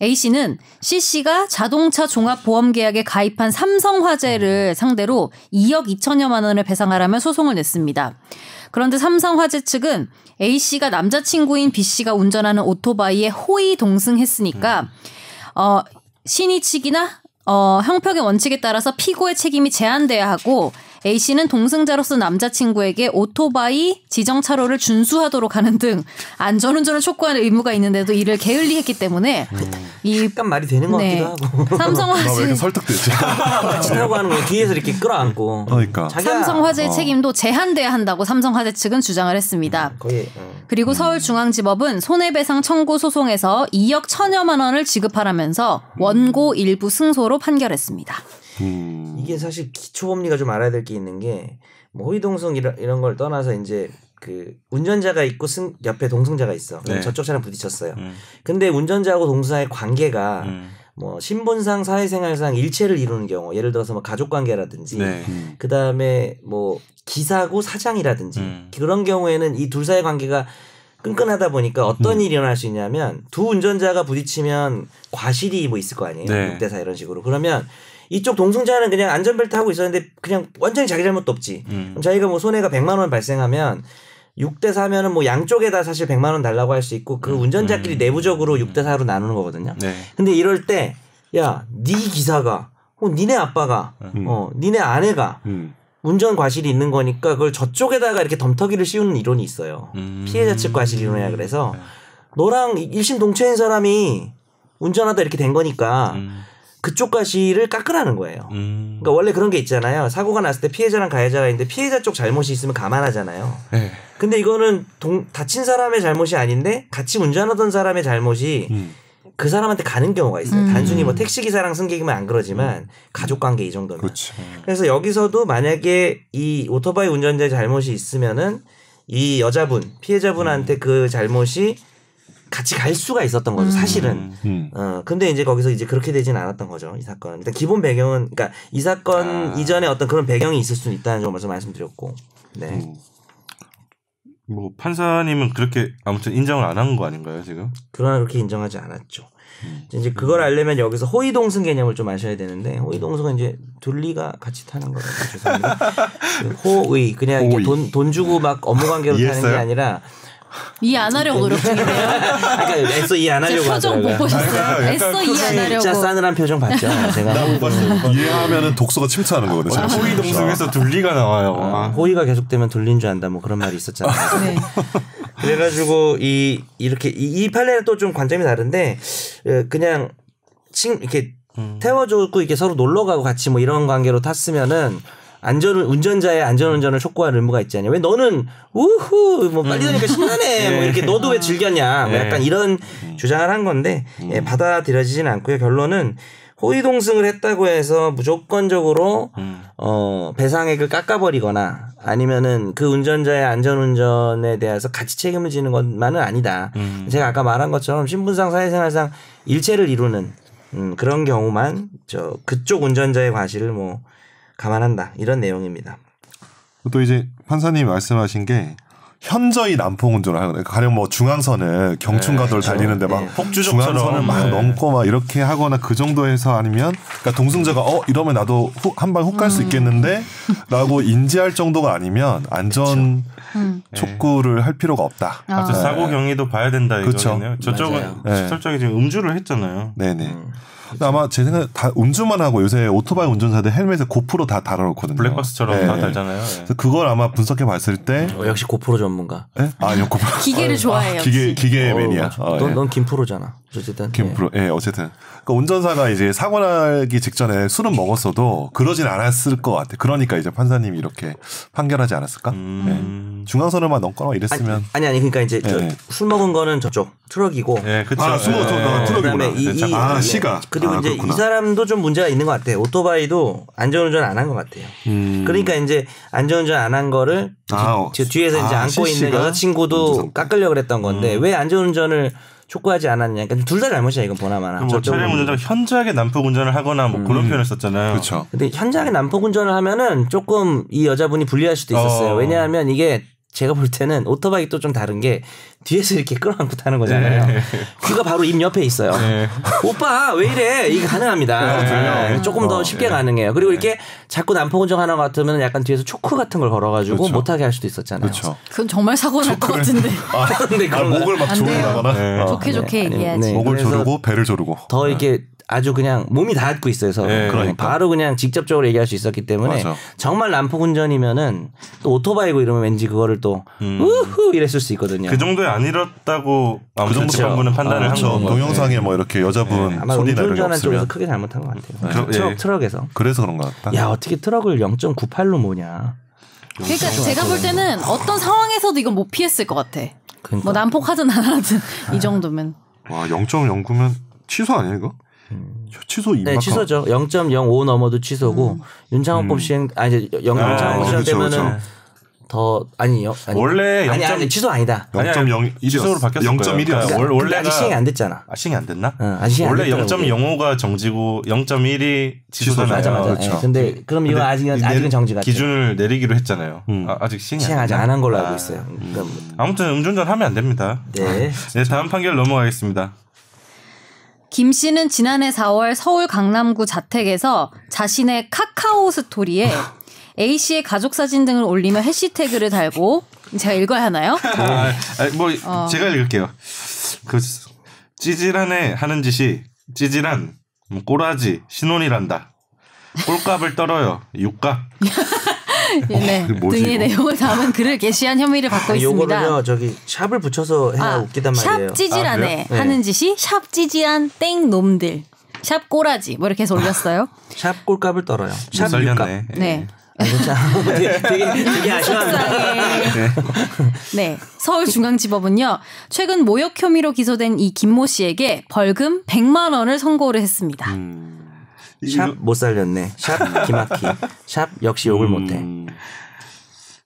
A씨는 C씨가 자동차 종합보험계약에 가입한 삼성화재를 상대로 2억 2천여만 원을 배상하라며 소송을 냈습니다. 그런데 삼성화재 측은 A씨가 남자친구인 B씨가 운전하는 오토바이에 호의 동승했으니까 신의 측이나 형평의 원칙에 따라서 피고의 책임이 제한돼야 하고 A씨는 동승자로서 남자친구에게 오토바이 지정 차로를 준수하도록 하는 등 안전운전을 촉구하는 의무가 있는데도 이를 게을리했기 때문에 약간 말이 되는 것 같기도 하고. 삼성화재 왜 이렇게 설득되지? 친하고 하는 거 뒤에서 이렇게 끌어안고. 그러니까. 삼성화재의 책임도 제한돼야 한다고 삼성화재 측은 주장을 했습니다. 거의. 그리고 서울중앙지법은 손해배상 청구 소송에서 2억 1천여만 원을 지급하라면서 원고 일부 승소로 판결했습니다. 이게 사실 기초법리가 좀 알아야 될 게 있는 게 뭐 호의동승 이런 걸 떠나서 이제 그 운전자가 있고 옆에 동승자가 있어. 네. 저쪽 차랑 부딪혔어요. 근데 운전자하고 동승자의 관계가 뭐 신분상 사회생활상 일체를 이루는 경우, 예를 들어서 뭐 가족관계라든지, 네. 그 다음에 뭐 기사고 사장이라든지 그런 경우에는 이 둘 사이의 관계가 끈끈하다 보니까 어떤 일이 일어날 수 있냐면 두 운전자가 부딪히면 과실이 뭐 있을 거 아니에요. 네. 6대4 이런 식으로. 그러면 이쪽 동승자는 그냥 안전벨트 하고 있었는데 그냥 완전히 자기 잘못도 없지. 그럼 자기가 뭐 손해가 100만 원 발생하면 6대4면은 뭐 양쪽에다 사실 100만 원 달라고 할 수 있고 그 운전자끼리 내부적으로 6대4로 나누는 거거든요. 네. 근데 이럴 때 야, 네 기사가 니네 아빠가 니네 아내가 운전 과실이 있는 거니까 그걸 저쪽에다가 이렇게 덤터기를 씌우는 이론이 있어요. 피해자 측 과실 이론이야. 그래서 너랑 일심 동체인 사람이 운전하다 이렇게 된 거니까 그쪽 과실을 깎으라는 거예요. 그러니까 원래 그런 게 있잖아요. 사고가 났을 때 피해자랑 가해자가 있는데 피해자 쪽 잘못이 있으면 감안하잖아요. 네. 근데 이거는 다친 사람의 잘못이 아닌데 같이 운전하던 사람의 잘못이 그 사람한테 가는 경우가 있어요. 단순히 뭐 택시기사랑 승객이면 안 그러지만 가족관계 이 정도면. 그렇죠. 그래서 여기서도 만약에 이 오토바이 운전자의 잘못이 있으면은 이 여자분 피해자분한테 그 잘못이 같이 갈 수가 있었던 거죠, 사실은. 근데 이제 거기서 이제 그렇게 되진 않았던 거죠, 이 사건. 일단 기본 배경은, 그러니까 이 사건 이전에 어떤 그런 배경이 있을 수는 있다는 점을 말씀드렸고, 네. 뭐 판사님은 그렇게 아무튼 인정을 안 한 거 아닌가요, 지금? 그러나 그렇게 인정하지 않았죠. 이제 그걸 알려면 여기서 호의동승 개념을 좀 아셔야 되는데, 호의동승은 이제 둘리가 같이 타는 거라고 죄송합니다. 호의, 그냥 호의. 돈 주고 막 업무 관계로 타는 게 아니라. 이해 안 하려고 노력 중이네요. 그러니까 애써 이해 안 하려고 표정 못 보셨어요? 애써 이해 안 하려고. 진짜 싸늘한 표정 봤죠. 제가 못 봤어요. 이해하면은 독소가 침투하는 거거든요. 호의 동승에서 둘리가 나와요. 호의가 계속되면 둘린 줄 안다. 뭐 그런 말이 있었잖아요. 네. 그래가지고 이렇게 이 판례는 또 좀 관점이 다른데 그냥 이렇게 태워주고 이렇게 서로 놀러 가고 같이 뭐 이런 관계로 탔으면은. 운전자의 안전운전을 촉구할 의무가 있잖아요. 왜 너는 우후 뭐 빨리 다니까 신나네 뭐 이렇게 너도 왜 즐겼냐 뭐 약간 이런 주장을 한 건데 받아들여지진 않고요. 결론은 호의동승을 했다고 해서 무조건적으로 배상액을 깎아버리거나 아니면은 그 운전자의 안전운전에 대해서 같이 책임을 지는 것만은 아니다. 제가 아까 말한 것처럼 신분상 사회생활상 일체를 이루는 그런 경우만 그쪽 운전자의 과실을 뭐 감안한다 이런 내용입니다. 또 이제 판사님이 말씀하신 게 현저히 난폭 운전을 하거든요. 가령 뭐 중앙선을 경춘가도를 달리는데 막 중앙선을 막 넘고 막 이렇게 하거나 그 정도에서 아니면 그러니까 동승자가 이러면 나도 한 방 훅 갈 수 있겠는데라고 인지할 정도가 아니면 안전 촉구를 할 필요가 없다. 사고 경위도 봐야 된다 이거네요. 저쪽은 철저하게 지금 음주를 했잖아요. 네네. 아마 제 생각에 다 음주만 하고 요새 오토바이 운전사들 헬멧에 고프로 다 달아놓거든요. 블랙박스처럼 다 달잖아요. 그래서 그걸 아마 분석해 봤을 때 역시 고프로 전문가. 네? 아니요 고프로. 기계를 좋아해요. 기계 매니아. 넌 김프로잖아. 어쨌든 김프로, 예, 어쨌든. 그러니까 운전사가 이제 사고 나기 직전에 술은 먹었어도 그러진 않았을 것 같아. 그러니까 이제 판사님이 이렇게 판결하지 않았을까? 예. 중앙선을만 넘거나 이랬으면. 아니 그러니까 이제 술 먹은 거는 저쪽 트럭이고. 네, 그렇죠. 아, 술 먹은 트럭이구나. 시가. 그리고 이제 그렇구나. 이 사람도 좀 문제가 있는 것 같아요. 오토바이도 안전운전 안 한 것 같아요. 그러니까 이제 안전운전 안 한 거를 뒤에서 이제 안고 있는 여자친구도 깎으려고 그랬던 건데 왜 안전운전을 촉구하지 않았냐. 그러니까 둘 다 잘못이야 이건 보나마나. 뭐 차량 운전자가 현저하게 난폭 운전을 하거나 뭐 그런 표현을 썼잖아요. 그렇죠. 근데 현저하게 난폭 운전을 하면은 조금 이 여자분이 불리할 수도 있었어요. 왜냐하면 이게 제가 볼 때는 오토바이 또 좀 다른 게 뒤에서 이렇게 끌어안고 타는 거잖아요. 네. 귀가 바로 입 옆에 있어요. 네. 오빠 왜 이래? 이게 가능합니다. 네. 조금 더 쉽게 가능해요. 그리고 이렇게 자꾸 난폭 운전하는 것 같으면 약간 뒤에서 초크 같은 걸 걸어가지고 그렇죠. 못하게 할 수도 있었잖아요. 그렇죠. 그건 정말 사고 날 것 같은데. 근데 목을 막 조르거나. 네. 좋게 얘기해야지. 목을 조르고 배를 조르고. 더 이렇게 아주 그냥 몸이 닿고 있어요. 서로. 그러니까. 바로 그냥 직접적으로 얘기할 수 있었기 때문에 맞아. 정말 난폭 운전이면은 또 오토바이고 이러면 왠지 그거를 또 우후 이랬을 수 있거든요. 그 정도에 안 잃었다고 아무튼 재판부는 판단을 한 거고. 동영상에 뭐 이렇게 여자분 아마 소리나 이런 게 운전하는 쪽에서 없으면. 크게 잘못한 것 같아요. 트럭에서. 그래서 그런 것 같다. 야 어떻게 트럭을 0.98로 모냐. 그러니까 제가 볼 때는 어떤 상황에서도 이건 못 피했을 것 같아. 그러니까. 뭐 난폭하든 안 하든 이 정도면. 와 0.09면 취소 아니야 이거? 취소 네, 취소죠. 0.05 넘어도 취소고 윤창호법 시행 이제 윤창호법 시행되면은 더 아니요. 원래 아니 취소 아니다. 0.01 취소로 바뀌었을 0.1이었어. 원래 아직 시행이 안 됐잖아. 시행이 안 됐나? 아직 시행 안 원래 됐더라고요. 0.05가 정지고 0.1이 취소잖아요. 맞아. 그렇죠. 근데 그럼 이거 아직은 정지 같아요. 기준을 내리기로 했잖아요. 아직 시행 아직 안 한 걸로 알고 있어요. 아무튼 음주운전 하면 안 됩니다. 네. 네, 다음 판결 넘어가겠습니다. 김 씨는 지난해 4월 서울 강남구 자택에서 자신의 카카오 스토리에 A 씨의 가족 사진 등을 올리며 해시태그를 달고 제가 읽어야 하나요? 제가 읽을게요. 그 찌질한애 하는 짓이 찌질한 꼬라지 신혼이란다. 꼴값을 떨어요. 육값. 네, 등의 내용을 담은 글을 게시한 혐의를 받고 있습니다. 요거는요 저기 샵을 붙여서 해야 웃기단 말이에요. 샵 찌질하네 하는 짓이 샵 찌질한 땡 놈들. 샵 꼬라지 뭐 이렇게 해서 올렸어요. 샵 꼴값을 떨어요. 샵 육값. 네. 되게 아쉬워한다. 네. 서울중앙지법은요. 최근 모욕 혐의로 기소된 이 김모 씨에게 벌금 100만 원을 선고를 했습니다. 샵 못 살렸네. 샵 기막히. 샵 역시 욕을 못해.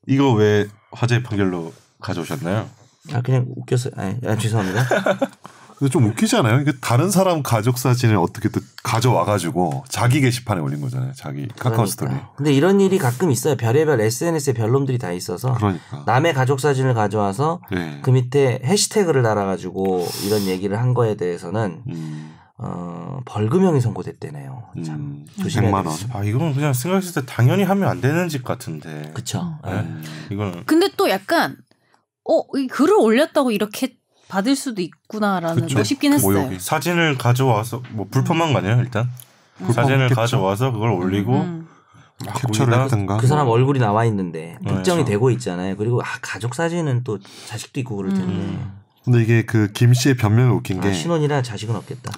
이거 왜 화재 판결로 가져오셨나요? 그냥 웃겨서. 죄송합니다. 근데 좀 웃기지 않아요? 이게 다른 사람 가족 사진을 어떻게 또 가져와가지고 자기 게시판에 올린 거잖아요. 자기 카카오 스토리. 근데 이런 일이 가끔 있어요. 별의별 SNS에 별놈들이 다 있어서. 그러니까. 남의 가족 사진을 가져와서 그 밑에 해시태그를 달아가지고 이런 얘기를 한 거에 대해서는 벌금형이 선고됐대네요. 참 조심해야 100만 원. 이건 그냥 생각했을 때 당연히 하면 안 되는 짓 같은데. 그렇죠. 이거는. 근데 또 약간 이 글을 올렸다고 이렇게 받을 수도 있구나라는 거 싶긴 했어요. 모욕이. 사진을 가져와서 뭐 불법한 거 아니에요 일단? 사진을 가져와서 그걸 올리고 캡처를 했던가. 그 사람 얼굴이 나와 있는데 특정이 되고 있잖아요. 그리고 가족 사진은 또 자식도 있고 그럴 텐데. 근데 이게 그 김 씨의 변명이 웃긴 게 신혼이라 자식은 없겠다.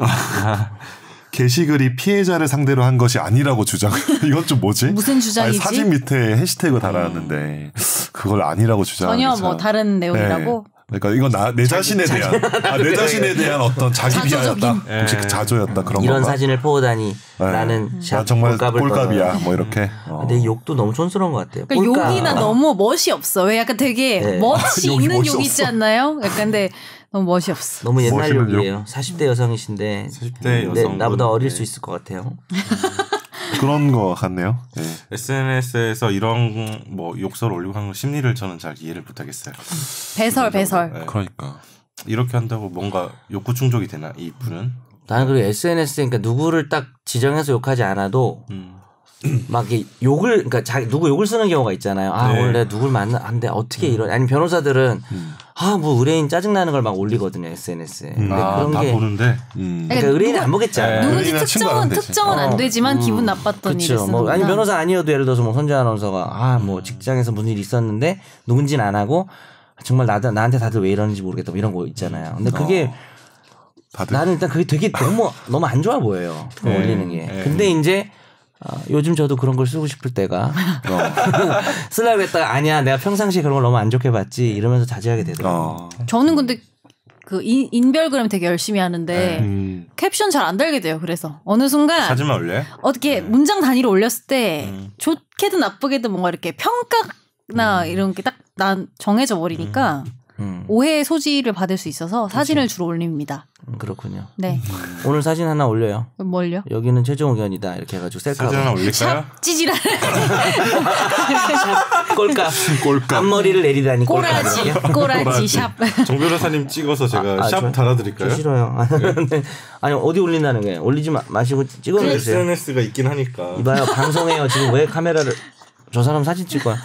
게시글이 피해자를 상대로 한 것이 아니라고 주장. 이건 좀 뭐지? 무슨 주장이지? 사진 밑에 해시태그 달았는데 그걸 아니라고 주장하는 전혀 뭐 다른 내용이라고. 네. 그러니까 이건 내 자신에 대한 내 자신에 대한 어떤 자기 비하였다. 혹시 자조였다 그런 거. 이런 사진을 포오다니 나는 난 정말 꼴값이야. 뭐 이렇게. 근데 이 욕도 너무 촌스러운 것 같아요. 그러니까 욕이나 너무 멋이 없어. 왜 약간 되게 멋이 있는 욕 있지 않나요? 약간 근데 너무 멋이 없어. 너무 옛날 욕이에요. 40대 여성이신데 40대 여성 나보다 어릴 수 있을 것 같아요. 그런 거 같네요. 네. SNS에서 이런 뭐 욕설 올리고 하는 심리를 저는 잘 이해를 못하겠어요. 배설. 네. 그러니까 이렇게 한다고 뭔가 욕구 충족이 되나 이 분은? 나는 그리고 SNS에 그러니까 누구를 딱 지정해서 욕하지 않아도 막 욕을 그러니까 누구 욕을 쓰는 경우가 있잖아요. 오늘 내가 누굴 만나 안 돼. 어떻게 이런 아니 변호사들은 뭐 의뢰인 짜증 나는 걸 막 올리거든요 SNS에. 근데 그런 다 게 보는데. 그러니까 의뢰인은 안 보겠지. 누군지 특정은 안 되지만 기분 나빴던 일을 쓰는 뭐 아니 변호사 아니어도 예를 들어서 뭐 손재 아나운서가 뭐 직장에서 무슨 일이 있었는데 누군지는 안 하고 정말 나한테 다들 왜 이러는지 모르겠다 뭐 이런 거 있잖아요. 근데 그게 다들. 나는 일단 그게 되게 너무 안 좋아 보여요. 올리는 게. 근데 이제 요즘 저도 그런 걸 쓰고 싶을 때가 쓰려고 했다가 아니야 내가 평상시에 그런 걸 너무 안 좋게 봤지 이러면서 자제하게 되더라고요. 저는 근데 그 인별그램 되게 열심히 하는데 캡션 잘 안 달게 돼요. 그래서 어느 순간 사진만 올려요? 어떻게 문장 단위로 올렸을 때 좋게든 나쁘게든 뭔가 이렇게 평가나 이런 게 딱 난 정해져 버리니까 오해의 소지를 받을 수 있어서 사진을 주로 올립니다. 그렇군요. 네. 오늘 사진 하나 올려요. 뭘요? 여기는 최종 의견이다 이렇게 해가지고 셀카 사진 하나 올릴까요? 찌질한 꼴값 앞머리를 내리다니 꼬라지 샵. 정 변호사님 찍어서 제가 샵 달아드릴까요? 저 싫어요. 네. 아니 어디 올린다는 거예요? 올리지 마시고 찍어주세요. SNS가 있긴 하니까. 이봐요 방송해요. 지금 왜 카메라를 저 사람 사진 찍어요.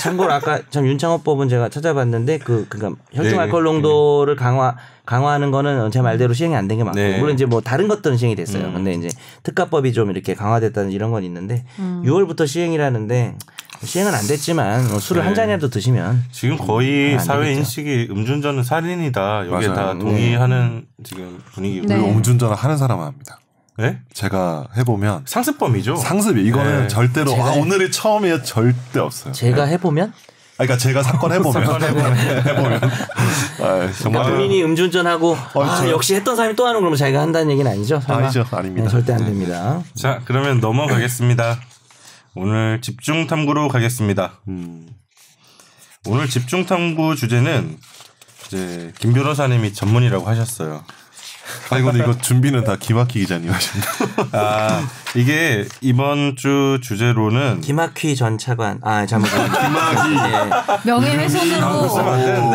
참고로 아까 참 윤창호법은 제가 찾아봤는데 그러니까 혈중 알코올 농도를 강화하는 거는 제 말대로 시행이 안 된 게 맞고 물론 이제 뭐 다른 것들은 시행이 됐어요. 근데 이제 특가법이 좀 이렇게 강화됐다는 이런 건 있는데 6월부터 시행이라는데 시행은 안 됐지만 술을 한 잔이라도 드시면 지금 거의 사회 인식이 음주운전은 살인이다. 여기에 다 동의하는 지금 분위기고. 네. 음주운전을 하는 사람은 합니다. 네? 제가 해보면 상습범이죠. 상습이 이거는 절대로 오늘이 처음이에요. 절대 없어요. 제가 해보면 그러니까 제가 사건 해보면 정말 본인이 음주운전하고 역시 했던 사람이 또 하는 그러면 자기가 한다는 얘기는 아니죠? 설마? 아니죠, 아닙니다. 네, 절대 안 됩니다. 자, 그러면 넘어가겠습니다. 오늘 집중 탐구로 가겠습니다. 오늘 집중 탐구 주제는 이제 김 변호사님이 전문이라고 하셨어요. 아니 근데 이거 준비는 다 김학희 기자님 하십니다. 이게 이번 주 주제로는 김학휘 전 차관 잘못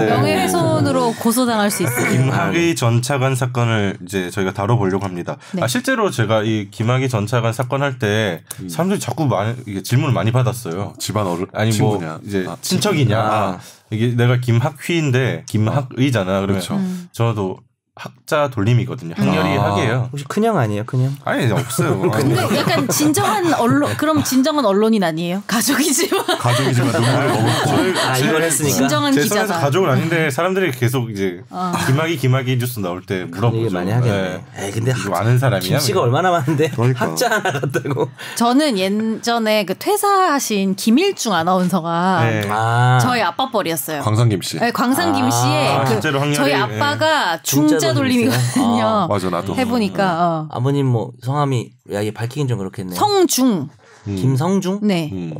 명예훼손으로 고소당할 수 있어요. 김학의 전 차관 사건을 이제 저희가 다뤄보려고 합니다. 네. 실제로 제가 이 김학의 전 차관 사건 할 때 사람들이 자꾸 질문을 많이 받았어요. 집안 아니 친구냐? 뭐 이제 친척이냐? 이게 내가 김학휘인데 김학의잖아. 그러면 그렇죠. 저도 학자 돌림이거든요. 학렬이 학이에요. 혹시 큰형 아니에요? 큰형? 아니 없어요. 근데 약간 진정한 언론 그럼 진정한 언론인 아니에요? 가족이지만 눈물을 머금고 이걸 했으니까 진정한 제 기자다. 손에서 가족은 아닌데 사람들이 계속 이제 김학의 뉴스 나올 때 물어보죠. 많이 하겠네. 근데 아는 사람이야? 김씨가 얼마나 많은데 학자 하나 같다고. 저는 예전에 그 퇴사하신 김일중 아나운서가 저희 아빠 뻘이었어요. 광상김 씨. 네, 광상김 씨의 실제로 학렬이, 저희 아빠가 중자 돌림이거든요. 맞아 나도. 해보니까 아버님 뭐 성함이 이게 밝히긴 좀 그렇겠네요. 성중. 김성중? 네.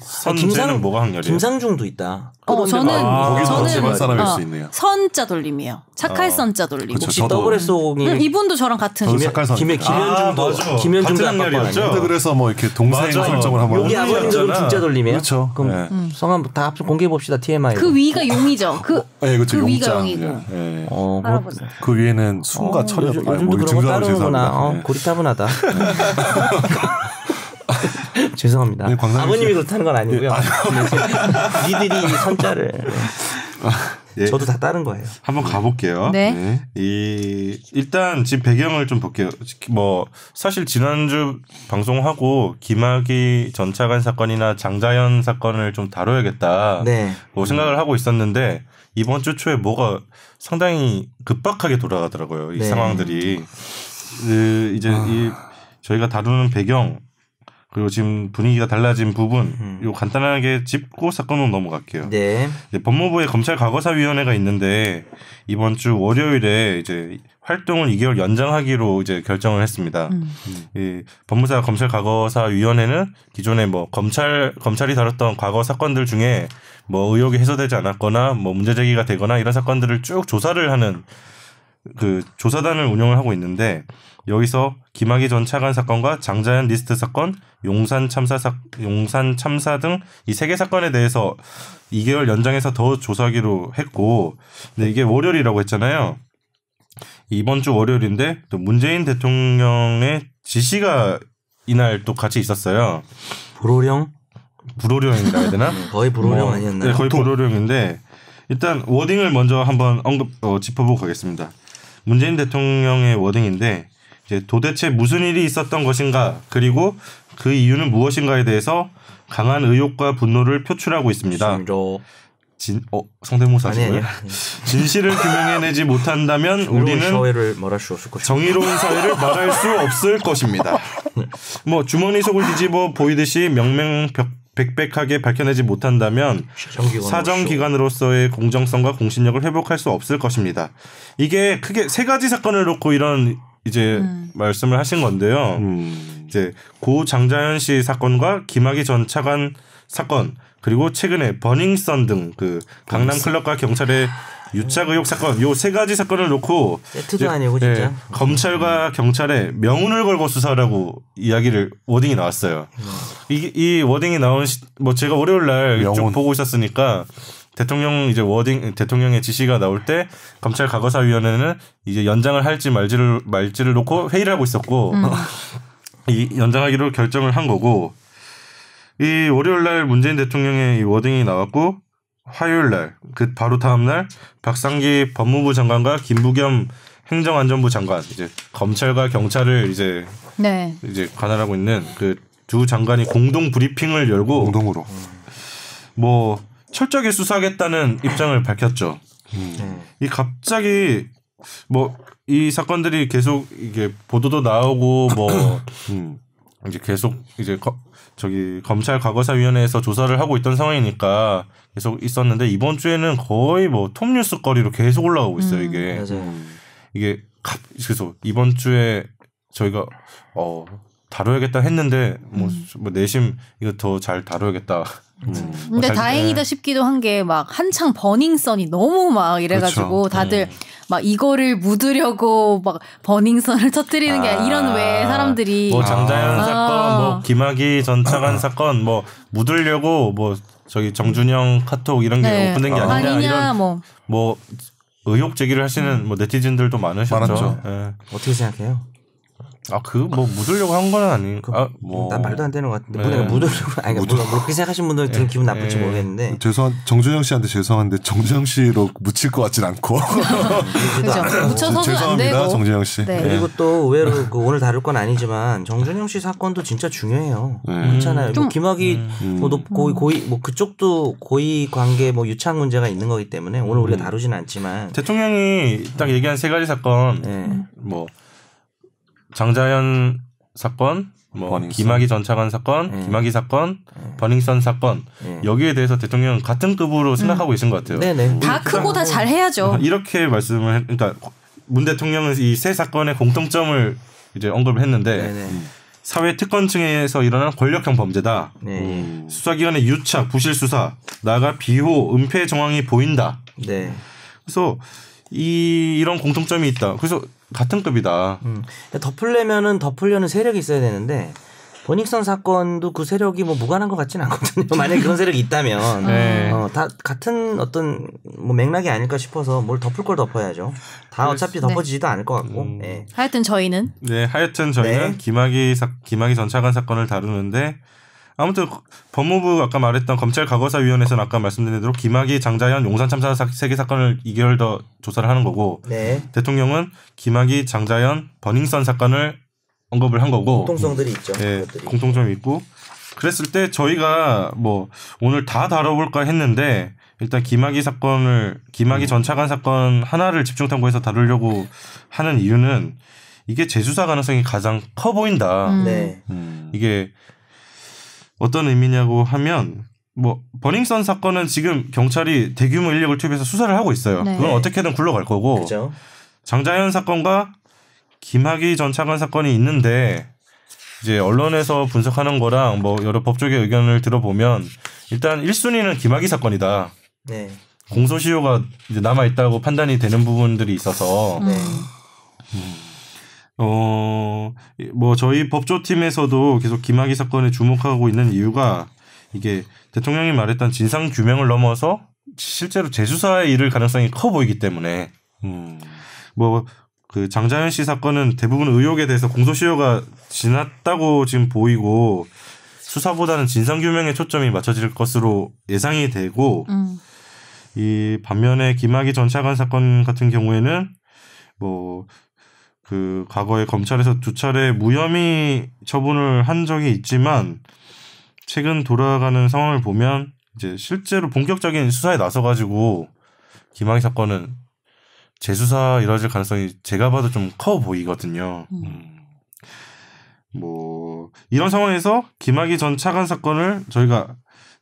선재는 뭐가 학렬이에요? 김상중도 있다. 저는 집안 사람일 수 있네요. 선자 돌림이에요. 착할 선자 돌림. 혹시 더블 S50이 이분도 저랑 같은. 착할 선. 김현중도 김현중도 학렬이었죠. 그래서 뭐 이렇게 동생 설정을 한번. 여기 아버님도 중자 돌림이에요. 그렇죠. 그럼 성함 다 합쳐 공개해 봅시다. TMI. 그 위가 용이죠. 그 위가 용이고. 그 위에는 순과 철이 요즘도 그런 거 따르는구나. 고리타분하다. 죄송합니다. 네, 아버님이 그렇다는 건 아니고요. 니들이 선자를 저도 다 따른 거예요. 한번 가볼게요. 네. 일단 지금 배경을 좀 볼게요. 뭐 사실 지난주 방송하고 김학의 전 차관 사건이나 장자연 사건을 좀 다뤄야겠다. 뭐 생각을 하고 있었는데 이번 주 초에 뭐가 상당히 급박하게 돌아가더라고요. 이 상황들이 이제 저희가 다루는 배경. 그리고 지금 분위기가 달라진 부분, 요 간단하게 짚고 사건으로 넘어갈게요. 법무부의 검찰과거사위원회가 있는데 이번 주 월요일에 이제 활동을 2개월 연장하기로 이제 결정을 했습니다. 이 법무사 검찰과거사위원회는 기존에 뭐 검찰이 다뤘던 과거 사건들 중에 뭐 의혹이 해소되지 않았거나 뭐 문제 제기가 되거나 이런 사건들을 쭉 조사를 하는 그 조사단을 운영을 하고 있는데 여기서 김학의 전 차관 사건과 장자연 리스트 사건, 용산 참사 등 이 3개 사건에 대해서 2개월 연장해서 더 조사하기로 했고, 근데 이게 월요일이라고 했잖아요. 이번 주 월요일인데 또 문재인 대통령의 지시가 이날 또 같이 있었어요. 불호령이라 해야 되나? 거의 불호령 아니었나요? 네, 거의 불호령인데 일단 워딩을 먼저 한번 짚어보고 가겠습니다. 문재인 대통령의 워딩인데 이제 도대체 무슨 일이 있었던 것인가 그리고 그 이유는 무엇인가에 대해서 강한 의혹과 분노를 표출하고 있습니다. 성대모사시고요. 진실을 규명해내지 못한다면 우리는 정의로운 사회를 말할 수 없을 것입니다. 뭐 주머니 속을 뒤집어 보이듯이 명명백백하게 밝혀내지 못한다면 사정기관으로서의 공정성과 공신력을 회복할 수 없을 것입니다. 이게 크게 세 가지 사건을 놓고 이런 이제 말씀을 하신 건데요. 이제 고 장자연 씨 사건과 김학의 전 차관 사건, 그리고 최근에 버닝썬 등 그 강남 클럽과 경찰의 유착 의혹 사건, 요 세 가지 사건을 놓고 세트도 아니고 진짜 검찰과 경찰에 명운을 걸고 수사라고 이야기를 워딩이 나왔어요. 이 워딩이 나온 뭐 제가 월요일 날 쭉 보고 있었으니까 대통령의 지시가 나올 때 검찰 과거사위원회는 이제 연장을 할지 말지를 놓고 회의를 하고 있었고 이 연장하기로 결정을 한 거고. 이 월요일날 문재인 대통령의 이 워딩이 나왔고 화요일날 그 바로 다음날 박상기 법무부 장관과 김부겸 행정안전부 장관 이제 검찰과 경찰을 이제 관할하고 있는 그 두 장관이 공동 브리핑을 열고 공동으로 뭐 철저하게 수사하겠다는 입장을 밝혔죠. 이 갑자기 뭐 이 사건들이 계속 이게 보도도 나오고 뭐 이제 계속 이제 검찰 과거사위원회에서 조사를 하고 있던 상황이니까 계속 있었는데 이번 주에는 거의 뭐 톱뉴스 거리로 계속 올라가고 있어요. 이게 이게 그래서 이번 주에 저희가 다뤄야겠다 했는데 뭐 내심 이거 더 잘 다뤄야겠다. 근데 다행이다 싶기도 한 게 막 한창 버닝썬이 너무 막 이래가지고 그렇죠. 다들 막 이거를 묻으려고 막 버닝썬을 터뜨리는 게 이런 외에 사람들이 뭐 장자연 사건, 뭐 김학의 전 차관 사건, 뭐 묻으려고 뭐 저기 정준영 카톡 이런 게 오픈된 게 아니냐 이런 뭐 의혹 제기를 하시는 뭐 네티즌들도 많으셨죠. 네. 어떻게 생각해요? 뭐 묻으려고 한 건 아니고 난 말도 안 되는 것 같은데 내가 묻으려고 아니 뭐 그렇게 생각하시는 분들 들은 기분 나쁠지 모르겠는데 정준영 씨한테 죄송한데 정준영 씨로 묻힐 것 같진 않고 그렇죠. 묻혀서는 안 되고 정준영 씨. 네. 그리고 또 의외로 오늘 다룰 건 아니지만 정준영 씨 사건도 진짜 중요해요. 그렇잖아요. 뭐 김학의 고의 뭐 그쪽도 고의 관계 뭐 유착 문제가 있는 거기 때문에 오늘 우리가 다루지는 않지만 대통령이 딱 얘기한 세 가지 사건 뭐 장자연 사건, 뭐 버닝썬. 김학의 전 차관 사건, 김학의 사건, 버닝썬 사건 여기에 대해서 대통령은 같은 급으로 생각하고 계신 것 같아요. 네네. 다 크고 다 잘해야죠. 이렇게 말씀을 그러니까 문 대통령은 이 세 사건의 공통점을 이제 언급을 했는데 사회 특권층에서 일어난 권력형 범죄다. 수사기관의 유착, 부실 수사, 나아가 비호, 은폐 정황이 보인다. 그래서 이런 공통점이 있다. 그래서 같은 급이다. 덮으려는 세력이 있어야 되는데 버닝썬 사건도 그 세력이 뭐 무관한 것 같지는 않거든요. 만약에 그런 세력이 있다면 다 같은 어떤 뭐 맥락이 아닐까 싶어서 뭘 덮을 걸 덮어야죠. 다 어차피 덮어지지도 않을 것 같고. 하여튼 저희는 김학의 전 차관 사건을 다루는데 아무튼 법무부 아까 말했던 검찰 과거사위원회에서는 아까 말씀드린 대로 김학의, 장자연, 용산 참사 3개 사건을 2개월 더 조사를 하는 거고 대통령은 김학의, 장자연, 버닝썬 사건을 언급을 한 거고 공통성들이 있죠. 공통점이 있고 그랬을 때 저희가 뭐 오늘 다 다뤄볼까 했는데 일단 김학의 전 차관 사건 하나를 집중 탐구해서 다루려고 하는 이유는 이게 재수사 가능성이 가장 커 보인다. 이게 어떤 의미냐고 하면 뭐 버닝썬 사건은 지금 경찰이 대규모 인력을 투입해서 수사를 하고 있어요. 그건 어떻게든 굴러갈 거고 그렇죠. 장자연 사건과 김학의 전 차관 사건이 있는데 이제 언론에서 분석하는 거랑 뭐 여러 법조계 의견을 들어보면 일단 1순위는 김학의 사건이다. 공소시효가 이제 남아 있다고 판단이 되는 부분들이 있어서 뭐 저희 법조팀에서도 계속 김학의 사건에 주목하고 있는 이유가 이게 대통령이 말했던 진상 규명을 넘어서 실제로 재수사에 이를 가능성이 커 보이기 때문에 뭐 그 장자연 씨 사건은 대부분 의혹에 대해서 공소시효가 지났다고 지금 보이고 수사보다는 진상 규명에 초점이 맞춰질 것으로 예상이 되고 이 반면에 김학의 전 차관 사건 같은 경우에는 뭐 그 과거에 검찰에서 2차례 무혐의 처분을 한 적이 있지만 최근 돌아가는 상황을 보면 이제 실제로 본격적인 수사에 나서가지고 김학의 사건은 재수사 이뤄질 가능성이 제가 봐도 좀 커 보이거든요. 뭐 이런 상황에서 김학의 전 차관 사건을 저희가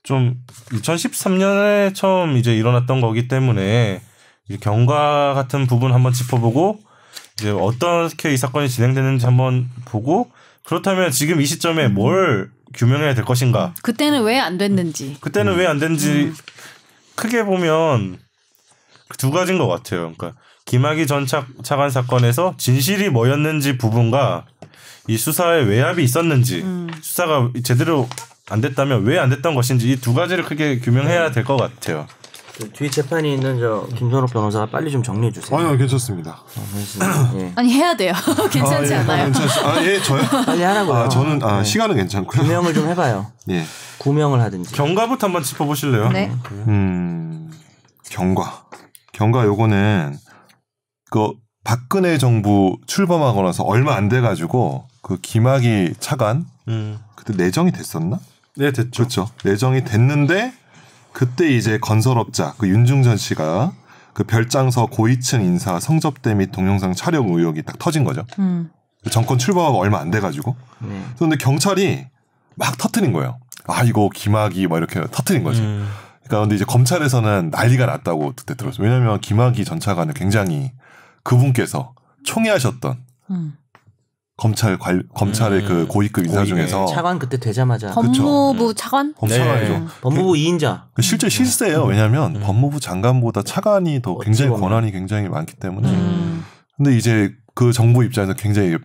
좀 2013년에 처음 이제 일어났던 거기 때문에 이제 경과 같은 부분 한번 짚어보고 이제 어떻게 이 사건이 진행되는지 한번 보고 그렇다면 지금 이 시점에 뭘 규명해야 될 것인가? 그때는 왜 안 됐는지. 그때는 왜 안 됐는지 크게 보면 두 가지인 것 같아요. 그러니까 김학의 전 차관 사건에서 진실이 뭐였는지 부분과 이 수사에 외압이 있었는지 수사가 제대로 안 됐다면 왜 안 됐던 것인지 이 두 가지를 크게 규명해야 될 것 같아요. 뒤에 재판이 있는 김선욱 변호사가 빨리 좀 정리해 주세요. 아니요, 괜찮습니다. 예. 아니 해야 돼요. 괜찮지 않아요? 예, 저요? 빨리 하라고요. 저는 시간은 괜찮고요. 규명을 좀 해봐요. 예. 구명을 하든지. 경과부터 한번 짚어보실래요? 네. 경과 요거는 그 박근혜 정부 출범하고 나서 얼마 안 돼가지고 그 김학의 차관 그때 내정이 됐었나? 네, 됐죠. 그렇죠. 내정이 됐는데 그때 이제 건설업자 그 윤중전 씨가 그 별장서 고위층 인사 성접대 및 동영상 촬영 의혹이 딱 터진 거죠. 정권 출범하고 얼마 안 돼가지고. 그런데 경찰이 막 터트린 거예요. 아 이거 김학의 막 이렇게 터트린 거죠. 그러니까 근데 이제 검찰에서는 난리가 났다고 그때 들었어요. 왜냐하면 김학의 전 차관은 굉장히 그분께서 총애하셨던 검찰의 그 고위급 인사 중에서 차관 그때 되자마자 법무부 차관? 차관이죠. 법무부 2인자. 실제 실세예요. 왜냐하면 법무부 장관보다 차관이 더 굉장히 권한이 굉장히 많기 때문에. 근데 이제 그 정부 입장에서 굉장히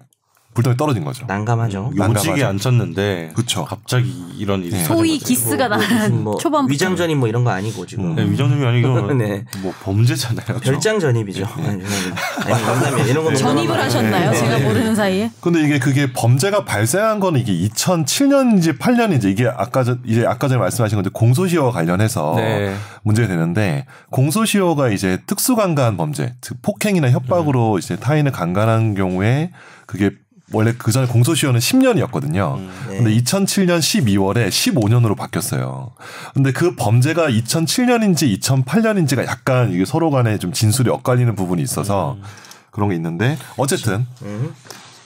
불똥이 떨어진 거죠. 난감하죠. 요직에 앉혔는데 그쵸. 갑자기 이런 일이 소위 기스가 나는 초반 위장 전입 뭐 이런 거 아니고 지금. 네, 위장 전입이 아니고 네. 뭐 범죄잖아요. 별장 전입이죠. 아니, 이런 거 전입을 하셨나요? 네. 제가 모르는 사이에. 근데 그게 범죄가 발생한 거는 이게 2007년인지 8년인지 이게 아까 전에 말씀하신 건데 공소시효와 관련해서 네. 문제가 되는데 공소시효가 이제 특수강간 범죄, 즉 폭행이나 협박으로 이제 타인을 강간한 경우에 그게 원래 그 전에 공소시효는 10년이었거든요. 근데 2007년 12월에 15년으로 바뀌었어요. 근데 그 범죄가 2007년인지 2008년인지가 약간 이게 서로 간에 좀 진술이 엇갈리는 부분이 있어서 그런 게 있는데 어쨌든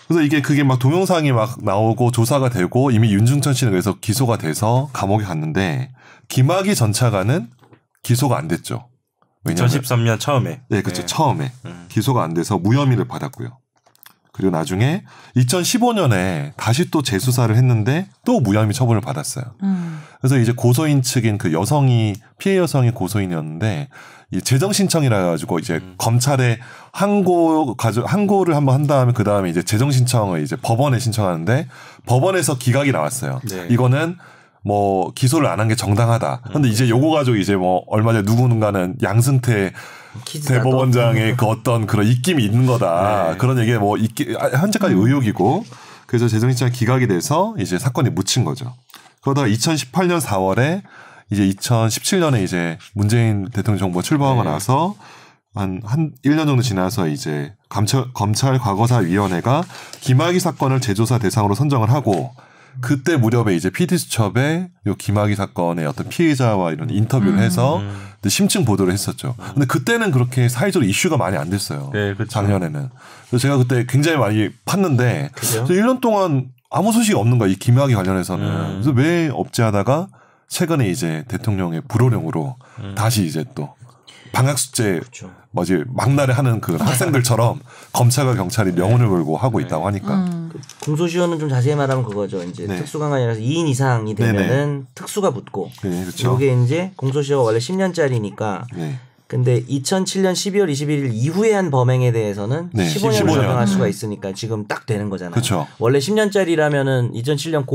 그래서 그게 막 동영상이 막 나오고 조사가 되고 이미 윤중천 씨는 그래서 기소가 돼서 감옥에 갔는데 김학의 전 차관은 기소가 안 됐죠. 왜냐면 2013년 처음에. 네, 그렇죠. 처음에 기소가 안 돼서 무혐의를 받았고요. 그리고 나중에 2015년에 다시 또 재수사를 했는데 또 무혐의 처분을 받았어요. 그래서 이제 고소인 측인 그 피해 여성이 고소인이었는데 이 재정 신청이라 가지고 이제 검찰에 항고를 한번 한 다음에 그 다음에 이제 재정 신청을 이제 법원에 신청하는데 법원에서 기각이 나왔어요. 네. 이거는 뭐 기소를 안 한 게 정당하다. 근데 이제 요거 가지고 이제 뭐 얼마 전에 누군가는 양승태 대법원장의 그 어떤 그런 입김이 있는 거다. 네. 그런 얘기에 뭐 현재까지 의혹이고 그래서 재정신청 기각이 돼서 이제 사건이 묻힌 거죠. 그러다가 2018년 4월에 이제 2017년에 이제 문재인 대통령 정부가 출범하고 나서 한 1년 정도 지나서 이제 검찰 과거사위원회가 김학의 사건을 재조사 대상으로 선정을 하고 그때 무렵에 이제 PD수첩에 요 김학의 사건의 어떤 피해자와 이런 인터뷰를 해서 심층 보도를 했었죠. 근데 그때는 그렇게 사회적으로 이슈가 많이 안 됐어요. 네, 그렇죠. 작년에는. 그래서 제가 그때 굉장히 많이 팠는데 그죠? 1년 동안 아무 소식이 없는 거야. 이 김학의 관련해서는. 그래서 왜 없지 하다가 최근에 이제 대통령의 불호령으로 다시 이제 또 방학숙제 그렇죠. 막날에 하는 그 학생들처럼 검찰과 경찰이 명운을 걸고 하고 있다고 하니까. 공소시효는 좀 자세히 말하면 그거죠. 이제 네. 특수강간이라서 2인 이상이 되면은 네네. 특수가 붙고. 네, 그렇죠. 이게 이제 공소시효가 원래 10년짜리니까. 네. 근데 2007년 12월 21일 이후에 한 범행에 대해서는 네, 15년을 적용할 수가 있으니까 지금 딱 되는 거잖아요. 그렇죠. 원래 10년짜리라면은 2007년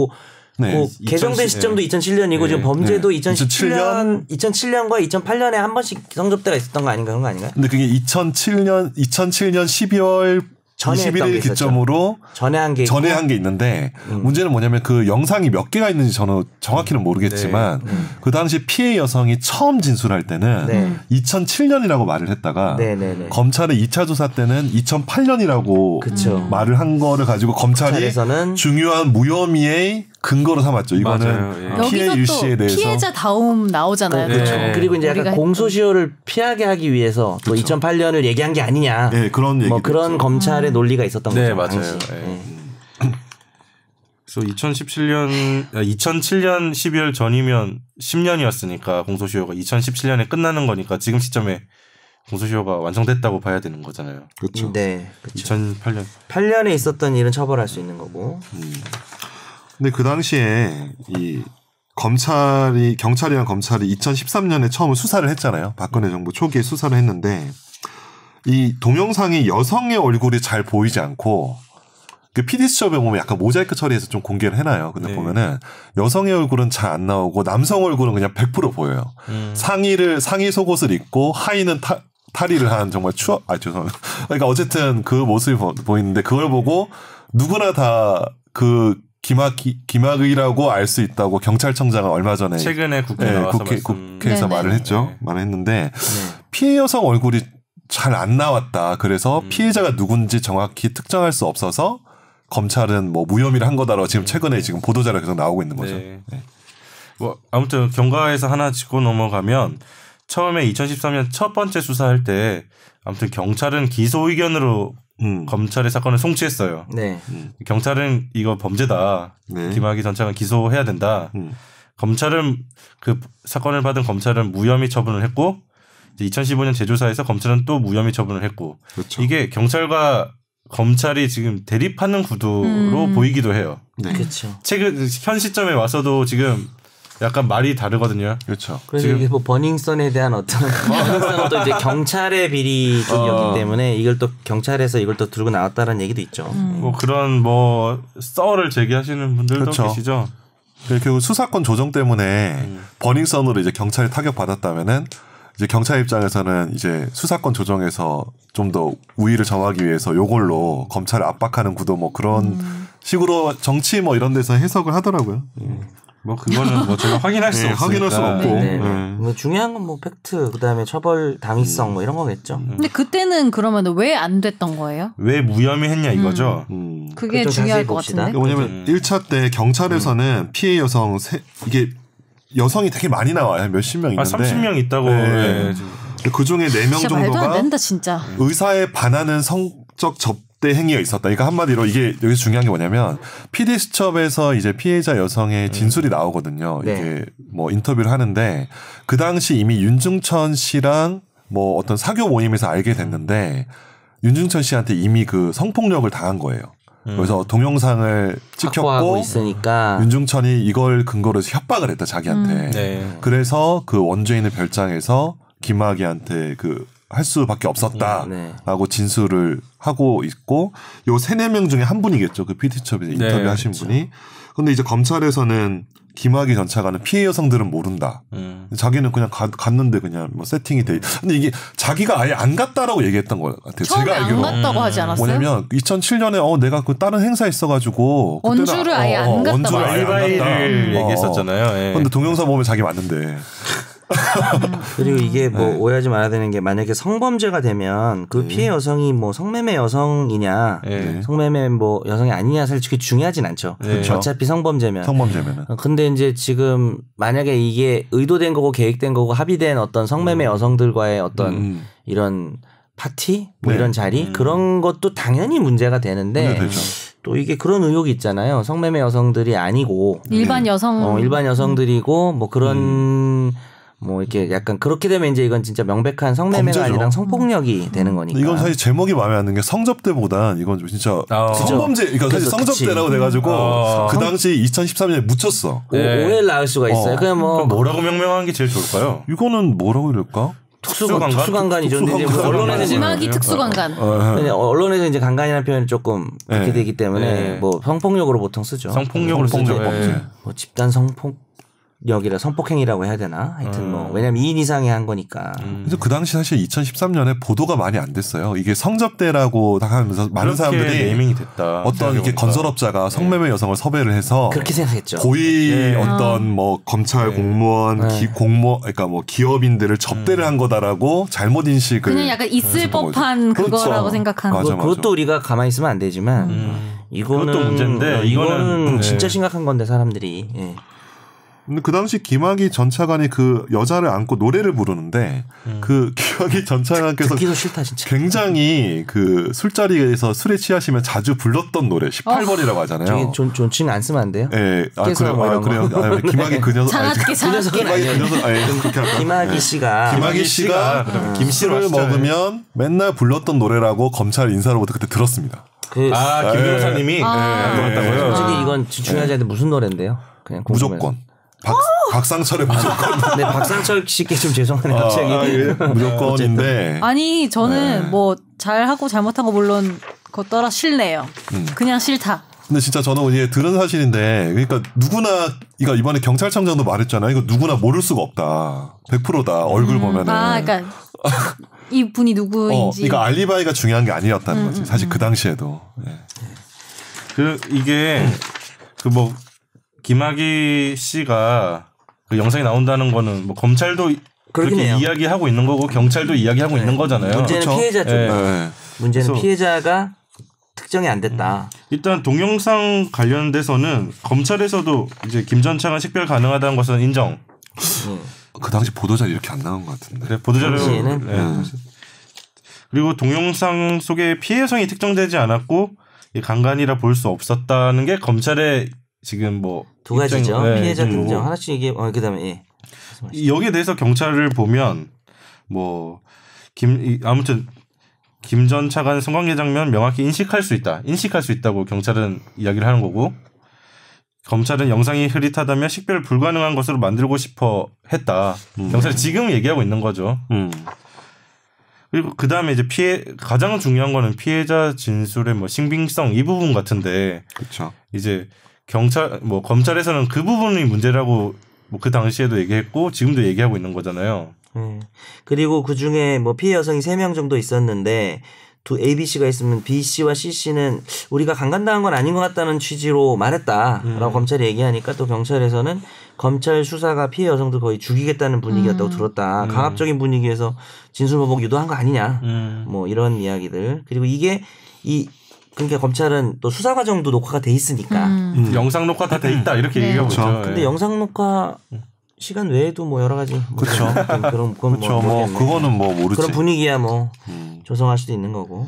네. 개정된 시점도 2007년이고 지금 범죄도 네. 2007년과 2008년에 한 번씩 성접대가 있었던 거 아닌가 그런 거 아닌가요? 근데 그게 2007년 12월 21일 기점으로 전에 한 게 있는데 문제는 뭐냐면 그 영상이 몇 개가 있는지 저는 정확히는 모르겠지만 그 당시 피해 여성이 처음 진술할 때는 2007년이라고 말을 했다가 검찰의 2차 조사 때는 2008년이라고 말을 한 거를 가지고 검찰이 중요한 무혐의의 근거로 삼았죠. 이거는 피해 유씨에 대해서 피해자 다움 나오잖아요. 그렇죠. 그리고 이제 약간 공소시효를 피하게 하기 위해서 또 2008년을 얘기한 게 아니냐. 네, 그런 얘기. 뭐 그런 검찰의 논리가 있었던 거죠. 네, 맞아요. 그래서 2007년 12월 전이면 10년이었으니까 공소시효가 2017년에 끝나는 거니까 지금 시점에 공소시효가 완성됐다고 봐야 되는 거잖아요. 그렇죠. 네, 그렇죠. 8년에 있었던 일은 처벌할 수 있는 거고. 근데 그 당시에 이 경찰이랑 검찰이 2013년에 처음 수사를 했잖아요. 박근혜 정부 초기에 수사를 했는데 이 동영상이 여성의 얼굴이 잘 보이지 않고 그 PD수첩에 보면 약간 모자이크 처리해서 좀 공개를 해놔요. 근데 보면은 여성의 얼굴은 잘 안 나오고 남성 얼굴은 그냥 100% 보여요. 상의 속옷을 입고 하의는 탈의를 한 정말 죄송합니다. 그러니까 어쨌든 그 모습이 보이는데 그걸 보고 누구나 다 그 김학의라고 알 수 있다고 경찰청장은 얼마 전에 최근에 국회에서 말을 했죠. 말을 했는데 피해 여성 얼굴이 잘 안 나왔다. 그래서 피해자가 누군지 정확히 특정할 수 없어서 검찰은 뭐 무혐의를 한 거다라고 지금 최근에 지금 보도자료 계속 나오고 있는 거죠. 네. 뭐 아무튼 경과에서 하나 짚고 넘어가면 처음에 2013년 첫 번째 수사할 때 아무튼 경찰은 기소 의견으로 검찰의 사건을 송치했어요. 네. 경찰은 이거 범죄다. 김학의 전 차관 기소해야 된다. 검찰은 그 사건을 받은 검찰은 무혐의 처분을 했고 2015년 재조사에서 검찰은 또 무혐의 처분을 했고 그렇죠. 이게 경찰과 검찰이 지금 대립하는 구도로 보이기도 해요. 네. 그렇죠. 최근 현 시점에 와서도 지금 약간 말이 다르거든요. 그렇죠. 그래서 이게 뭐 버닝썬에 대한 어떤 버닝썬은 또 이제 경찰의 비리 쪽이었기 때문에 이걸 또 경찰에서 이걸 또 들고 나왔다는 얘기도 있죠. 뭐 그런 뭐 썰을 제기하시는 분들도 그렇죠. 계시죠. 결국 수사권 조정 때문에 버닝썬으로 이제 경찰이 타격 받았다면은 이제 경찰 입장에서는 이제 수사권 조정에서 좀 더 우위를 점하기 위해서 요걸로 검찰을 압박하는 구도 뭐 그런 식으로 정치 뭐 이런 데서 해석을 하더라고요. 뭐 그거는 뭐 제가 확인할 수 없으니까. 확인할 수 없고. 뭐 중요한 건 뭐 팩트 그다음에 처벌 당위성 뭐 이런 거겠죠. 근데 그때는 그러면 왜 안 됐던 거예요? 왜 무혐의했냐 이거죠. 그게 중요할 것 같은데. 왜냐면 1차 때 경찰에서는 피해 여성 이게 여성이 되게 많이 나와요. 몇십 명 있는데. 30명 있다고. 네. 그 중에 4명 진짜 말도 안 정도가 된다, 진짜. 의사에 반하는 성적 접대 행위가 있었다. 그러니까 한마디로 이게 여기서 중요한 게 뭐냐면 PD 수첩에서 이제 피해자 여성의 진술이 나오거든요. 네. 이게 뭐 인터뷰를 하는데 그 당시 이미 윤중천 씨랑 뭐 어떤 사교 모임에서 알게 됐는데 윤중천 씨한테 이미 그 성폭력을 당한 거예요. 그래서 동영상을 찍혔고 있으니까 윤중천이 이걸 근거로 해서 협박을 했다 자기한테. 네. 그래서 그 원죄인을 별장해서 김학의한테 그 할 수밖에 없었다라고 네. 진술을 하고 있고 요 3-4명 중에 한 분이겠죠. 그 PD수첩에서 인터뷰하신 그렇죠. 분이. 근데 이제 검찰에서는 김학의 전 차관은 피해 여성들은 모른다. 자기는 그냥 갔는데 그냥 뭐 세팅이 돼. 근데 이게 자기가 아예 안 갔다라고 얘기했던 것 같아요. 처음에 제가 알기로. 안 갔다고 하지 않았어요? 뭐냐면 2007년에 내가 그 다른 행사 있어가지고 원주를 아예 안 갔다고 원주를 아예 안 갔다. 알바이를 얘기했었잖아요. 예. 근데 동영상 보면 자기 맞는데. 그리고 이게 뭐 오해하지 말아야 되는 게 만약에 성범죄가 되면 그 피해 여성이 뭐 성매매 여성이냐 성매매 뭐 여성이 아니냐 사실 그게 중요하진 않죠. 그렇죠. 어차피 성범죄면은. 근데 이제 지금 만약에 이게 의도된 거고 계획된 거고 합의된 어떤 성매매 여성들과의 어떤 이런 파티 뭐 이런 자리 그런 것도 당연히 문제가 되는데 또 이게 그런 의혹이 있잖아요. 성매매 여성들이 아니고 일반 여성 일반 여성들이고 뭐 그런 뭐 이렇게 약간 그렇게 되면 이제 이건 진짜 명백한 성매매가 아니라 성폭력이 되는 거니까. 이건 사실 제목이 마음에 안 드는 게 성접대보단 이건 좀 진짜 성범죄. 그러니까 사실 성접대라고 돼가지고 그 당시 2013년에 묻혔어. 오해를 낳을 수가 있어요. 그냥 뭐 뭐라고 명명하는 게 제일 좋을까요? 이거는 뭐라고 이럴까? 특수강간이죠. 근데 이제 언론에서 김학의 특수강간. 언론에서 이제 강간이라는 표현이 조금 그렇게 되기 때문에 뭐 성폭력으로 보통 쓰죠. 성폭력으로 쓰죠. 뭐 집단 성폭력이라 성폭행이라고 해야 되나? 하여튼 뭐 왜냐면 2인 이상이 한 거니까. 그래서 그 당시 사실 2013년에 보도가 많이 안 됐어요. 이게 성접대라고 하면서 많은 사람들이 네이밍이 됐다. 어떤 이렇게 건설업자가 성매매 여성을 섭외를 해서 그렇게 생각했죠. 고위 어떤 뭐 검찰 공무원, 그러니까 뭐 기업인들을 접대를 한 거다라고 잘못 인식을 그냥 약간 있을 법한 그거라고 생각하는 맞아. 그것도 우리가 가만히 있으면 안 되지만 이거는 그것도 문제인데 이거는 진짜 심각한 건데 사람들이. 예. 근데 그 당시 김학의 전 차관이 그 여자를 안고 노래를 부르는데 그 김학의 전 차관께서 듣기도 싫다 진짜. 굉장히 그 술자리에서 술에 취하시면 자주 불렀던 노래 18번이라고 하잖아요. 저기 존칭 안 쓰면 안 돼요? 예, 그래요. 김학의 그 녀석, 김학의 씨가 김학의 씨가 김씨를 먹으면 맨날 불렀던 노래라고 검찰 인사로부터 그때 들었습니다. 김 변호사님이 불렀다고요? 솔직히 이건 중요하지 않은데 무슨 노래인데요? 그냥 무조건. 박상철의 무조건. 네, 박상철 씨께 좀 죄송하네요. 갑자기. 무조건인데. 아니 저는 뭐 잘하고 잘못한 거 물론 그거 떠나 싫네요. 그냥 싫다. 근데 진짜 저는 이제 들은 사실인데, 그러니까 누구나, 그러니까 이번에 경찰청장도 말했잖아요. 이거 누구나 모를 수가 없다. 100%다. 얼굴 보면은. 그러니까 이 분이 누구인지. 그러니까 알리바이가 중요한 게 아니었다는 거지. 사실 그 당시에도. 네. 이게 뭐 김학의 씨가 그 영상이 나온다는 거는 뭐 검찰도 그렇게 해요. 이야기하고 있는 거고 경찰도 이야기하고 있는 거잖아요. 문제는 그렇죠? 피해자 쪽. 문제는 피해자가 특정이 안 됐다. 일단 동영상 관련돼서는 검찰에서도 이제 김 전 차관 식별 가능하다는 것은 인정. 그 당시 보도자료 이렇게 안 나온 것 같은데. 그래, 보도자료는. 그리고 동영상 속에 피해성이 특정되지 않았고 강간이라 볼 수 없었다는 게 검찰의 지금 뭐 두 가지죠. 피해자 등장 하나씩 얘기해. 그다음에 여기에 대해서 경찰을 보면 뭐 아무튼 김 전 차관 성관계 장면 명확히 인식할 수 있다고 경찰은 이야기를 하는 거고 검찰은 영상이 흐릿하다며 식별 불가능한 것으로 만들고 싶어 했다. 경찰이 지금 얘기하고 있는 거죠. 그리고 그 다음에 이제 가장 중요한 거는 피해자 진술의 뭐 신빙성 이 부분 같은데. 그렇죠. 이제 검찰에서는 그 부분이 문제라고 뭐 그 당시에도 얘기했고 지금도 얘기하고 있는 거잖아요. 그리고 그 중에 뭐 피해 여성이 3명 정도 있었는데 A, B 씨가 있으면 B 씨와 C 씨는 우리가 강간당한 건 아닌 것 같다는 취지로 말했다라고 검찰이 얘기하니까 또 경찰에서는 검찰 수사가 피해 여성들 거의 죽이겠다는 분위기였다고 들었다. 강압적인 분위기에서 진술보복 유도한 거 아니냐. 뭐 이런 이야기들. 그리고 이게 그러니까 검찰은 또 수사 과정도 녹화가 돼 있으니까 영상 녹화 다 돼 있다 이렇게 얘기하고 있죠. 근데 영상 녹화 시간 외에도 뭐 여러 가지 그렇죠. 그렇죠. 뭐 그거는 뭐 모르지. 그런 분위기야 뭐 조성할 수도 있는 거고.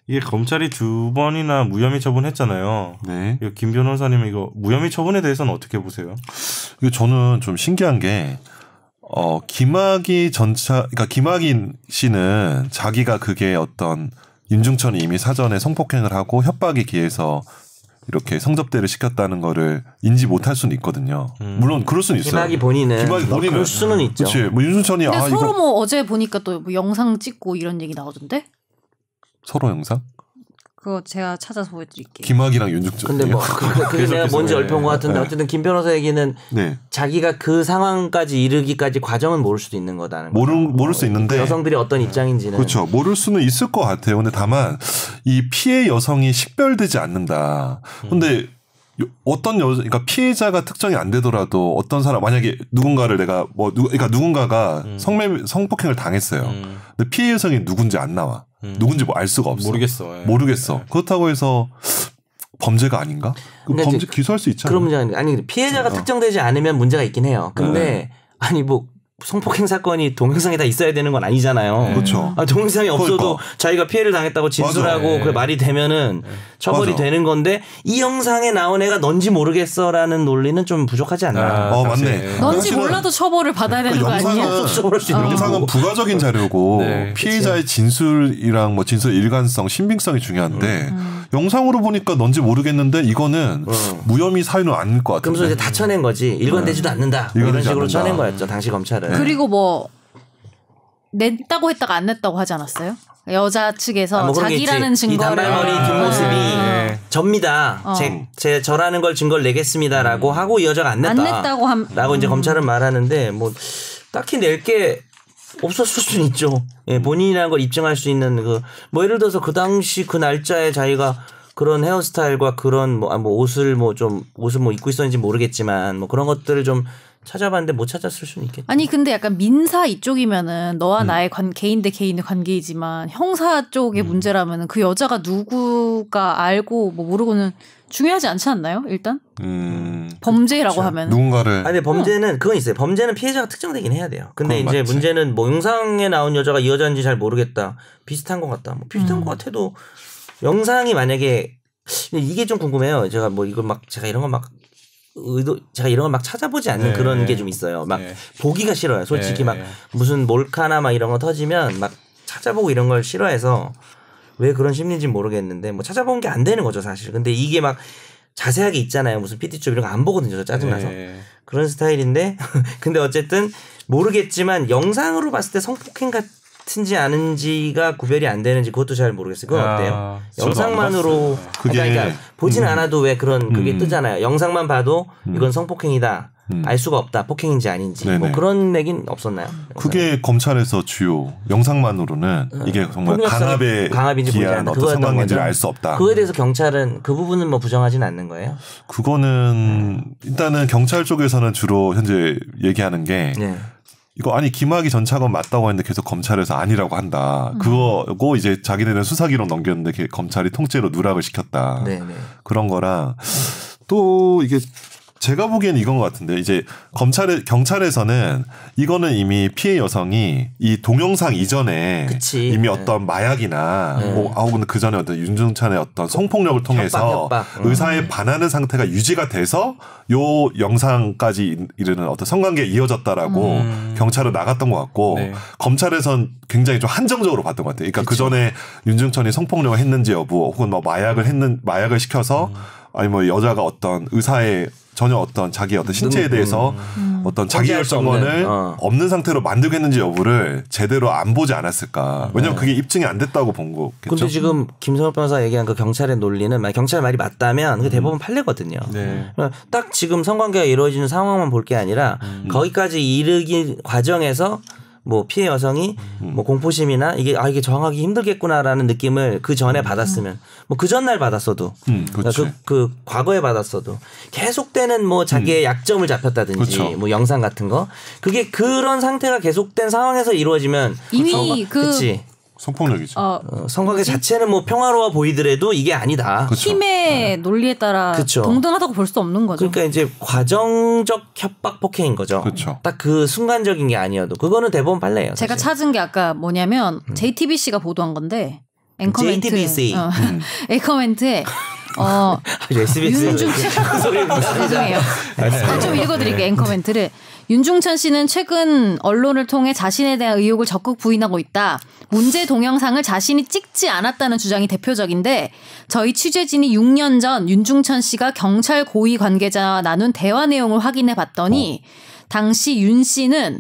이게 검찰이 2번이나 무혐의 처분했잖아요. 네. 김 변호사님 이거 무혐의 처분에 대해서는 어떻게 보세요? 이게 저는 좀 신기한 게 김학의 그러니까 김학의 씨는 자기가 그게 어떤 임중천이 이미 사전에 성폭행을 하고 협박에 기해서 이렇게 성접대를 시켰다는 거를 인지 못할 수는 있거든요. 물론 그럴 수는 있어요. 김학의 본인은 그럴 수는 있죠. 그렇지. 뭐 윤중천이 근데 서로 뭐 어제 보니까 또 뭐 영상 찍고 이런 얘기 나오던데? 서로 영상? 그거 제가 찾아서 보여드릴게요. 김학이랑 윤중천. 근데 뭐 그게 내가 뭔지 얽힌 것 같은데 어쨌든 김 변호사 얘기는 자기가 그 상황까지 이르기까지 과정은 모를 수도 있는 거다는 모를 수 있는데 여성들이 어떤 입장인지는 그렇죠. 모를 수는 있을 것 같아요. 근데 다만 이 피해 여성이 식별되지 않는다. 근데 그러니까 피해자가 특정이 안 되더라도 어떤 사람 만약에 누군가를 내가 그러니까 누군가가 성폭행을 당했어요. 근데 피해 여성이 누군지 안 나와. 누군지 뭐 알 수가 없어. 모르겠어. 그렇다고 해서 범죄가 아닌가? 범죄 기소할 수 있잖아요. 그런 문제가 아니 피해자가 특정되지 않으면 문제가 있긴 해요. 근데 아니 뭐 성폭행 사건이 동영상이 다 있어야 되는 건 아니잖아요. 그렇죠. 동영상이 없어도 자기가 피해를 당했다고 진술하고 그 말이 되면은 처벌이 되는 건데 이 영상에 나온 애가 넌지 모르겠어라는 논리는 좀 부족하지 않나. 맞네. 넌지 몰라도 처벌을 받아야 되는 거 아니야? 영상은 부가적인 자료고 피해자의 진술이랑 뭐 진술 일관성, 신빙성이 중요한데 영상으로 보니까 넌지 모르겠는데 이거는 무혐의 사유는 아닐 것 같아요. 그러면서 이제 다 쳐낸 거지. 일관되지도 않는다. 이런 식으로 쳐낸 거였죠. 당시 검찰은. 그리고 뭐 냈다고 했다가 안 냈다고 하지 않았어요? 여자 측에서 뭐 자기라는 증거를 이 단발머리 뒷모습이 접니다. 제 저라는 걸 증거를 내겠습니다라고 하고 이 여자가 안 냈다고 라고 이제 검찰은 말하는데 뭐 딱히 낼 게 없었을 수는 있죠. 본인이라는 걸 입증할 수 있는 뭐 예를 들어서 그 당시 그 날짜에 자기가 그런 헤어스타일과 그런 옷을 입고 있었는지 모르겠지만 뭐 그런 것들을 좀 찾아봤는데 못 찾았을 수는 있겠죠. 아니 근데 약간 민사 이쪽이면은 너와 나의 개인 대 개인의 관계이지만 형사 쪽의 문제라면은 그 여자가 누구가 알고 뭐 모르고는 중요하지 않지 않나요? 일단 범죄라고 그렇죠. 하면 누군가를 아니 범죄는 그건 있어요. 범죄는 피해자가 특정되긴 해야 돼요. 근데 이제 맞지. 문제는 뭐 영상에 나온 여자가 이 여자인지 잘 모르겠다. 비슷한 것 같다. 뭐 비슷한 것 같아도 영상이 만약에 이게 좀 궁금해요. 제가 뭐 이걸 막 제가 이런 거 막 제가 이런 걸 막 찾아보지 않는 그런 게 좀 있어요. 막 보기가 싫어요. 솔직히 막 무슨 몰카나 막 이런 거 터지면 막 찾아보고 이런 걸 싫어해서 왜 그런 심리인지 모르겠는데 뭐 찾아본 게 안 되는 거죠 사실. 근데 이게 막 자세하게 있잖아요. 무슨 PT 쪽 이런 거 안 보거든요. 저 짜증나서. 그런 스타일인데 근데 어쨌든 모르겠지만 영상으로 봤을 때 성폭행 같은지 아닌지가 구별이 안 되는지 그것도 잘 모르겠어요. 그건 어때요? 영상만으로 그러니까 보진 않아도 왜 그런 그게 뜨잖아요. 영상만 봐도 이건 성폭행이다. 알 수가 없다. 폭행인지 아닌지. 뭐 그런 얘기는 없었나요? 그게 검찰에서 주요 영상만으로는 이게 정말 강압에 기한 어떤 상황인지를 알 수 없다. 그거에 대해서 경찰은 그 부분은 뭐 부정하지는 않는 거예요? 그거는 일단은 경찰 쪽에서는 주로 현재 얘기하는 게 이거 아니 김학의 전 차관 맞다고 했는데 계속 검찰에서 아니라고 한다. 그거고 이제 자기네는 수사기록 넘겼는데 검찰이 통째로 누락을 시켰다. 네네. 그런 거랑 또 이게 제가 보기엔 이건 것 같은데 이제 경찰에서는 이거는 이미 피해 여성이 이 동영상 이전에 이미 어떤 마약이나 혹은 그 전에 어떤 윤중찬의 어떤 성폭력을 통해서 협박. 의사에 반하는 상태가 유지가 돼서 요 영상까지 이르는 어떤 성관계에 이어졌다라고 경찰은 나갔던 것 같고 검찰에선 굉장히 좀 한정적으로 봤던 것 같아요. 그러니까 그 전에 윤중천이 성폭력을 했는지 여부 혹은 뭐 마약을 시켜서 아니 뭐 여자가 어떤 의사의 전혀 어떤 자기 어떤 신체에 대해서 어떤 자기 결정권을 없는 상태로 만들겠는지 여부를 제대로 안 보지 않았을까. 왜냐하면 그게 입증이 안 됐다고 본 거겠죠. 근데 지금 김성엽 변호사 얘기한 그 경찰의 논리는 만약 경찰 말이 맞다면 그게 대법원 판례거든요. 딱 지금 성관계가 이루어지는 상황만 볼 게 아니라 거기까지 이르기 과정에서 뭐 피해 여성이 뭐 공포심이나 이게 저항하기 힘들겠구나라는 느낌을 그 전에 받았으면 뭐 그 전날 받았어도 그 과거에 받았어도 계속되는 뭐 자기의 약점을 잡혔다든지 뭐 영상 같은 거 그게 그런 상태가 계속된 상황에서 이루어지면 이미 그치. 성폭력이죠. 성관계 자체는 뭐 평화로워 보이더라도 이게 아니다. 힘의 논리에 따라 동등하다고 볼 수 없는 거죠. 그러니까 이제 과정적 협박 폭행인 거죠. 딱 그 순간적인 게 아니어도 그거는 대법원 판례예요. 제가 찾은 게 아까 뭐냐면 JTBC가 보도한 건데 앵커멘트. JTBC. 앵커멘트에 죄송해요. 좀 읽어드릴게요. 앵커멘트를. 윤중천 씨는 최근 언론을 통해 자신에 대한 의혹을 적극 부인하고 있다. 문제 동영상을 자신이 찍지 않았다는 주장이 대표적인데 저희 취재진이 6년 전 윤중천 씨가 경찰 고위 관계자와 나눈 대화 내용을 확인해 봤더니 당시 윤 씨는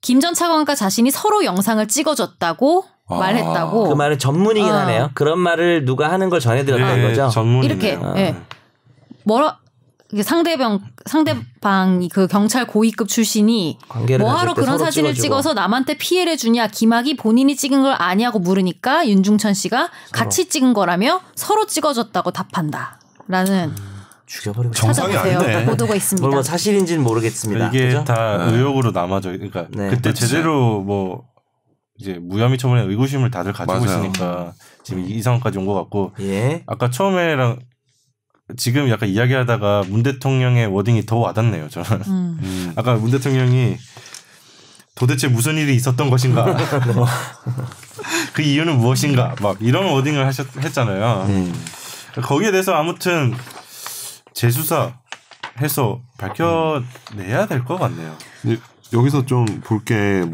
김 전 차관과 자신이 서로 영상을 찍어줬다고 말했다고. 그 말은 전문이긴 하네요. 그런 말을 누가 하는 걸 전해드렸다는 거죠. 전문이네요. 이렇게 상대방이 그 경찰 고위급 출신이 뭐하러 그런 사진을 찍어서 남한테 피해를 주냐 김학이 본인이 찍은 걸 아냐고 물으니까 윤중천 씨가 같이 찍은 거라며 서로 찍어줬다고 답한다. 라는 죽여버리고 정상이 아니네. 보도가 있습니다. 뭐 사실인지는 모르겠습니다. 이게 그죠? 다 의혹으로 남아져. 그러니까 그때 제대로 뭐 이제 무혐의 처분에 의구심을 다들 가지고 있으니까 지금 이 상황까지 온 것 같고 아까 처음에랑 지금 약간 이야기하다가 문 대통령의 워딩이 더 와닿네요. 저는 아까 문 대통령이 도대체 무슨 일이 있었던 것인가, 그 이유는 무엇인가, 막 이런 워딩을 했잖아요. 거기에 대해서 아무튼 재수사해서 밝혀내야 될 것 같네요. 여기서 좀 볼 게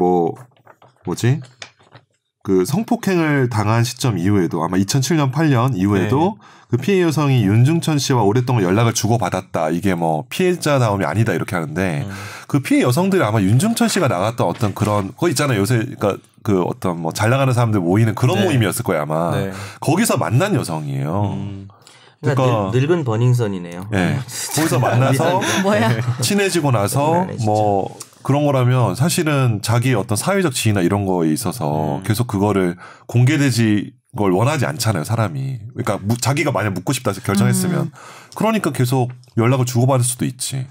뭐지? 그 성폭행을 당한 시점 이후에도 아마 2007년 8년 이후에도 그 피해 여성이 윤중천 씨와 오랫동안 연락을 주고받았다. 이게 뭐 피해자다움이 아니다 이렇게 하는데 그 피해 여성들이 아마 윤중천 씨가 나갔던 어떤 그런 거 있잖아요. 요새 그러니까 그 어떤 뭐 잘 나가는 사람들 모이는 그런 모임이었을 거예요 아마. 거기서 만난 여성이에요. 그러니까 늙은 버닝썬이네요. 거기서 만나서 친해지고 나서 뭐 그런 거라면 사실은 자기의 어떤 사회적 지위나 이런 거에 있어서 계속 그거를 공개되지 걸 원하지 않잖아요, 사람이. 그러니까 자기가 만약 묻고 싶다 해서 결정했으면 그러니까 계속 연락을 주고받을 수도 있지.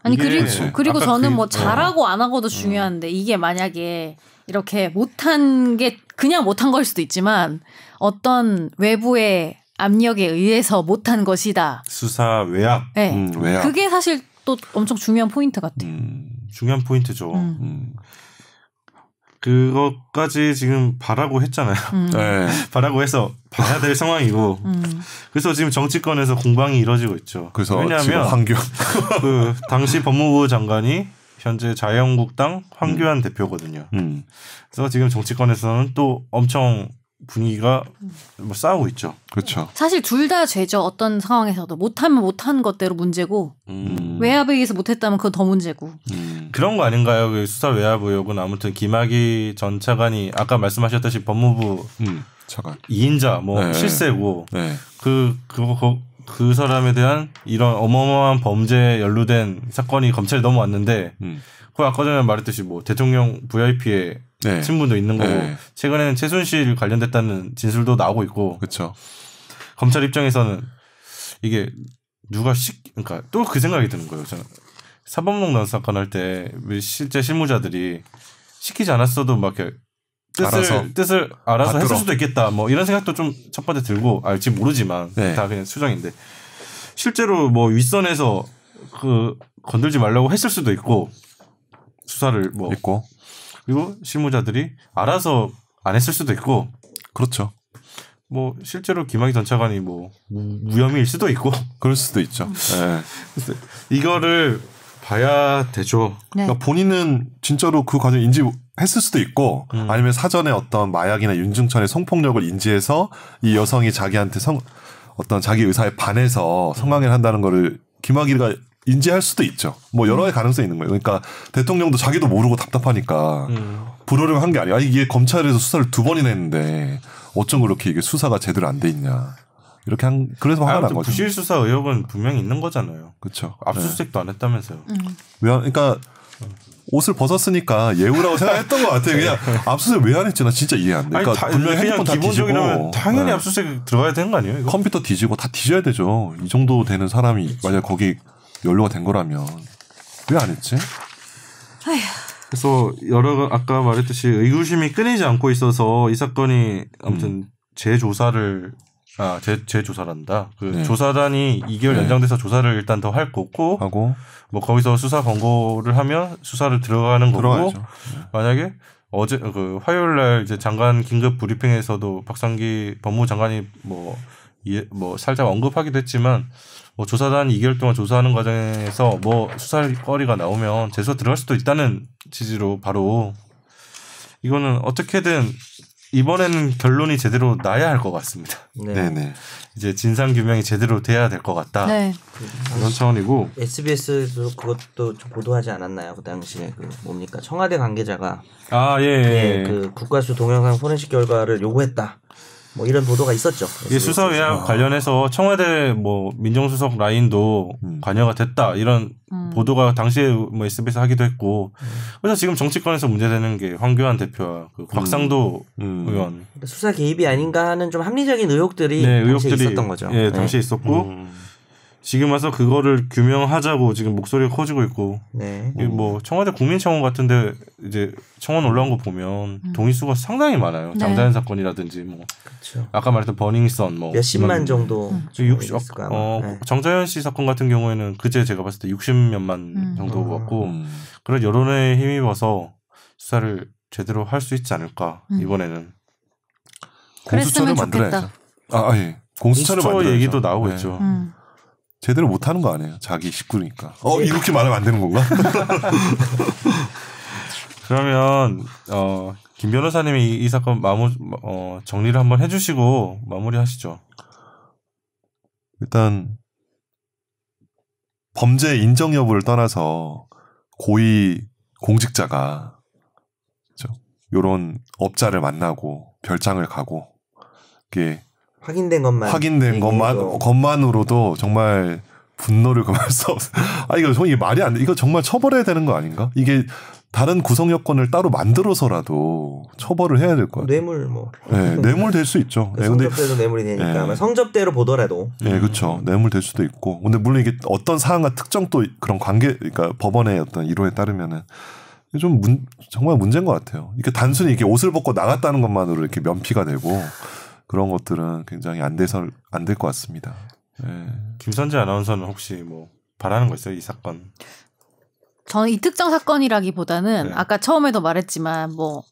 아니 그리고 저는 뭐 잘하고 안 하고도 중요한데 이게 만약에 이렇게 못한 게 그냥 못한 걸 수도 있지만 어떤 외부의 압력에 의해서 못한 것이다. 수사 외압. 네. 외압. 그게 사실 또 엄청 중요한 포인트 같아요. 중요한 포인트죠. 그것까지 지금 바라고 했잖아요. 네. 바라고 해서 봐야 될 상황이고. 그래서 지금 정치권에서 공방이 이뤄지고 있죠. 그래서 왜냐하면 그 당시 법무부 장관이 현재 자유한국당 황교안 대표거든요. 그래서 지금 정치권에서는 또 엄청 분위기가 뭐 싸우고 있죠. 그렇죠. 사실 둘 다 죄죠. 어떤 상황에서도 못하면 못한 것대로 문제고 외압에 의해서 못했다면 그건 더 문제고. 그런 거 아닌가요? 그 수사 외압 의혹은 아무튼 김학의 전 차관이 아까 말씀하셨듯이 법무부 차관 2인자 뭐 네. 실세고 네. 그 사람에 대한 이런 어마어마한 범죄에 연루된 사건이 검찰에 넘어왔는데 그 아까 전에 말했듯이 뭐 대통령 VIP의 네. 친분도 있는 거고 네. 최근에는 최순실 관련됐다는 진술도 나오고 있고 그렇죠. 검찰 입장에서는 이게 누가 그러니까 또 그 생각이 드는 거예요. 저는 사법농단 사건 할 때 실제 실무자들이 시키지 않았어도 막 이렇게 뜻을 알아서 했을 수도 있겠다. 뭐 이런 생각도 좀 첫 번째 들고 지금 모르지만 네. 다 그냥 수정인데 실제로 뭐 윗선에서 그 건들지 말라고 했을 수도 있고 수사를 뭐 있고 그리고 실무자들이 알아서 안 했을 수도 있고 그렇죠. 뭐 실제로 김학의 전 차관이 뭐 무혐의일 수도 있고 그럴 수도 있죠. 네. 이거를 봐야 되죠. 네. 그러니까 본인은 진짜로 그 과정 인지했을 수도 있고 아니면 사전에 어떤 마약이나 윤중천의 성폭력을 인지해서 이 여성이 자기한테 어떤 자기 의사에 반해서 성관계를 한다는 거를 김학의가 인지할 수도 있죠. 뭐 여러 가지 가능성이 있는 거예요. 그러니까 대통령도 자기도 모르고 답답하니까 불호령 한 게 아니야. 이게 검찰에서 수사를 2번이나 했는데 어쩜 그렇게 이게 수사가 제대로 안 돼 있냐. 이렇게 그래서 화가 난 거죠. 부실 수사 의혹은 분명히 있는 거잖아요. 그렇죠. 압수수색도 안 했다면서요. 그러니까 옷을 벗었으니까 예우라고 생각했던 것 같아요. 그냥 압수수색 왜 안 했지? 나 진짜 이해 안 돼. 그러니까 분명히 핸드폰 다 뒤지고 당연히 압수수색 들어가야 되는 거 아니에요? 이거? 컴퓨터 뒤지고 다 뒤져야 되죠. 이 정도 되는 사람이 만약 거기 연루가 된 거라면 왜 안 했지? 그래서 아까 말했듯이 의구심이 끊이지 않고 있어서 이 사건이 아무튼 재조사를 재조사란다. 네. 조사단이 2개월 연장돼서 조사를 일단 더 할 거고 하고 뭐 거기서 수사 권고를 하면 수사를 들어가는 거고 들어가야죠. 만약에 어제 그 화요일 날 이제 장관 긴급 브리핑에서도 박상기 법무부 장관이 뭐 살짝 언급하기도 했지만 뭐 조사단 2개월 동안 조사하는 과정에서 뭐 수사거리가 나오면 재수사 들어갈 수도 있다는 취지로 바로 이거는 어떻게든 이번에는 결론이 제대로 나야 할 것 같습니다. 네네. 이제 진상 규명이 제대로 돼야 될 것 같다. 네. 그런 차원이고. SBS도 그것도 좀 보도하지 않았나요? 그 당시에 그 뭡니까 청와대 관계자가 예. 그 국가수 동영상 포렌식 결과를 요구했다. 뭐 이런 보도가 있었죠. 이 수사 외압 관련해서 청와대 뭐 민정수석 라인도 관여가 됐다 이런 보도가 당시에 뭐 SBS 하기도 했고 그래서 지금 정치권에서 문제되는 게 황교안 대표와 그 곽상도 의원 수사 개입이 아닌가 하는 좀 합리적인 의혹들이 당시에 있었던 거죠. 예, 당시에 있었고 지금 와서 그거를 규명하자고 지금 목소리가 커지고 있고 뭐 청와대 국민청원 같은데 이제 청원 올라온 거 보면 동의수가 상당히 많아요. 장자연 사건이라든지 뭐 그렇죠. 아까 말했던 버닝썬 뭐 몇십만 정도 60 정자연 씨 사건 같은 경우에는 그제 제가 봤을 때 60몇만 정도 같고 그런 여론에 힘입어서 수사를 제대로 할 수 있지 않을까 이번에는 공수처를 만들어야죠. 예. 공수처를 만들어야죠. 얘기도 나오고 있죠. 제대로 못하는 거 아니에요. 자기 식구니까. 이렇게 말하면 안 되는 건가? 그러면 김 변호사님이 이 사건 정리를 한번 해주시고 마무리하시죠. 일단 범죄 인정 여부를 떠나서 고위 공직자가 이런 업자를 만나고 별장을 가고 이게 확인된 것만으로도 정말 분노를 금할 수 없어. 이게 말이 안 돼. 이거 정말 처벌해야 되는 거 아닌가? 이게 다른 구성 여건을 따로 만들어서라도 처벌을 해야 될 것 같아요. 뇌물 뭐. 네, 뇌물 될 수 있죠. 네, 성접대도 뇌물이 되니까 네. 성접대로 보더라도. 네, 그렇죠. 뇌물 될 수도 있고. 근데 물론 이게 어떤 사안과 특정 또 그런 관계, 그러니까 법원의 어떤 이론에 따르면은 좀 정말 문제인 것 같아요. 이게 단순히 이렇게 옷을 벗고 나갔다는 것만으로 이렇게 면피가 되고 그런 것들은 굉장히 안 될 것 같습니다. 네. 김선재 아나운서는 혹시 뭐 바라는 거 있어요, 이 사건? 저는 이 특정 사건이라기보다는 네. 아까 처음에도 말했지만 뭐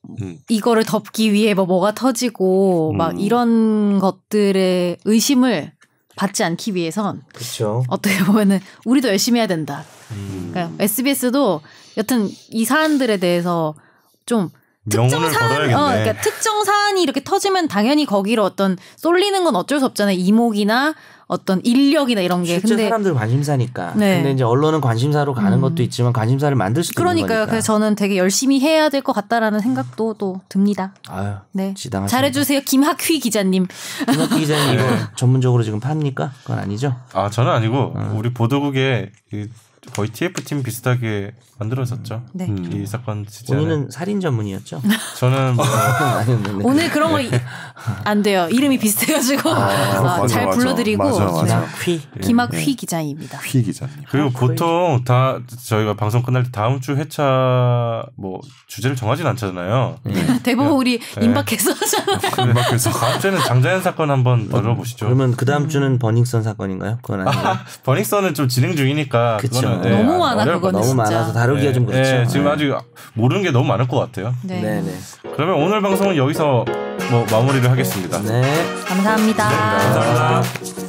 이거를 덮기 위해 뭐가 터지고 막 이런 것들의 의심을 받지 않기 위해선 그쵸. 어떻게 보면은 우리도 열심히 해야 된다. 그러니까 SBS도 여튼 이 사안들에 대해서 좀 특정 사안, 그러니까 특정 사안이 이렇게 터지면 당연히 거기로 어떤 쏠리는 건 어쩔 수 없잖아요. 이목이나 어떤 인력이나 이런 게. 실제 근데 사람들 관심사니까. 네. 근데 이제 언론은 관심사로 가는 것도 있지만 관심사를 만들 수도 있는 거니까. 그러니까요. 그래서 저는 되게 열심히 해야 될 것 같다라는 생각도 또 듭니다. 아유, 네. 지당하십니다. 잘해주세요, 김학휘 기자님. 김학휘 기자님 이거 전문적으로 지금 팝니까? 그건 아니죠? 아 저는 아니고 우리 보도국에 거의 TF팀 비슷하게 만들어졌죠. 네. 이 사건 진짜. 본인은 살인 전문이었죠? 저는 뭐 오늘 그런 거 안 돼요. 이름이 비슷해가지고 잘 불러드리고 김학휘 기자입니다. 휘 기자님. 그리고 보통 다 저희가 방송 끝날 때 다음 주 회차 뭐 주제를 정하진 않잖아요. 대부분 우리 임박해서 하잖아요. 임박해서 다음 주에는 장자연 사건 한번 다뤄보시죠. 그러면 그 다음 주는 버닝썬 사건인가요? 그건 아니에요. 버닝썬은 좀 진행 중이니까. 그렇죠. 너무 많아 그거는 너무 진짜. 많아서 다루기가 좀 그렇죠. 네, 지금 아직 모르는 게 너무 많을 것 같아요. 네. 그러면 오늘 방송은 여기서 뭐 마무리를 하겠습니다. 네. 감사합니다. 감사합니다.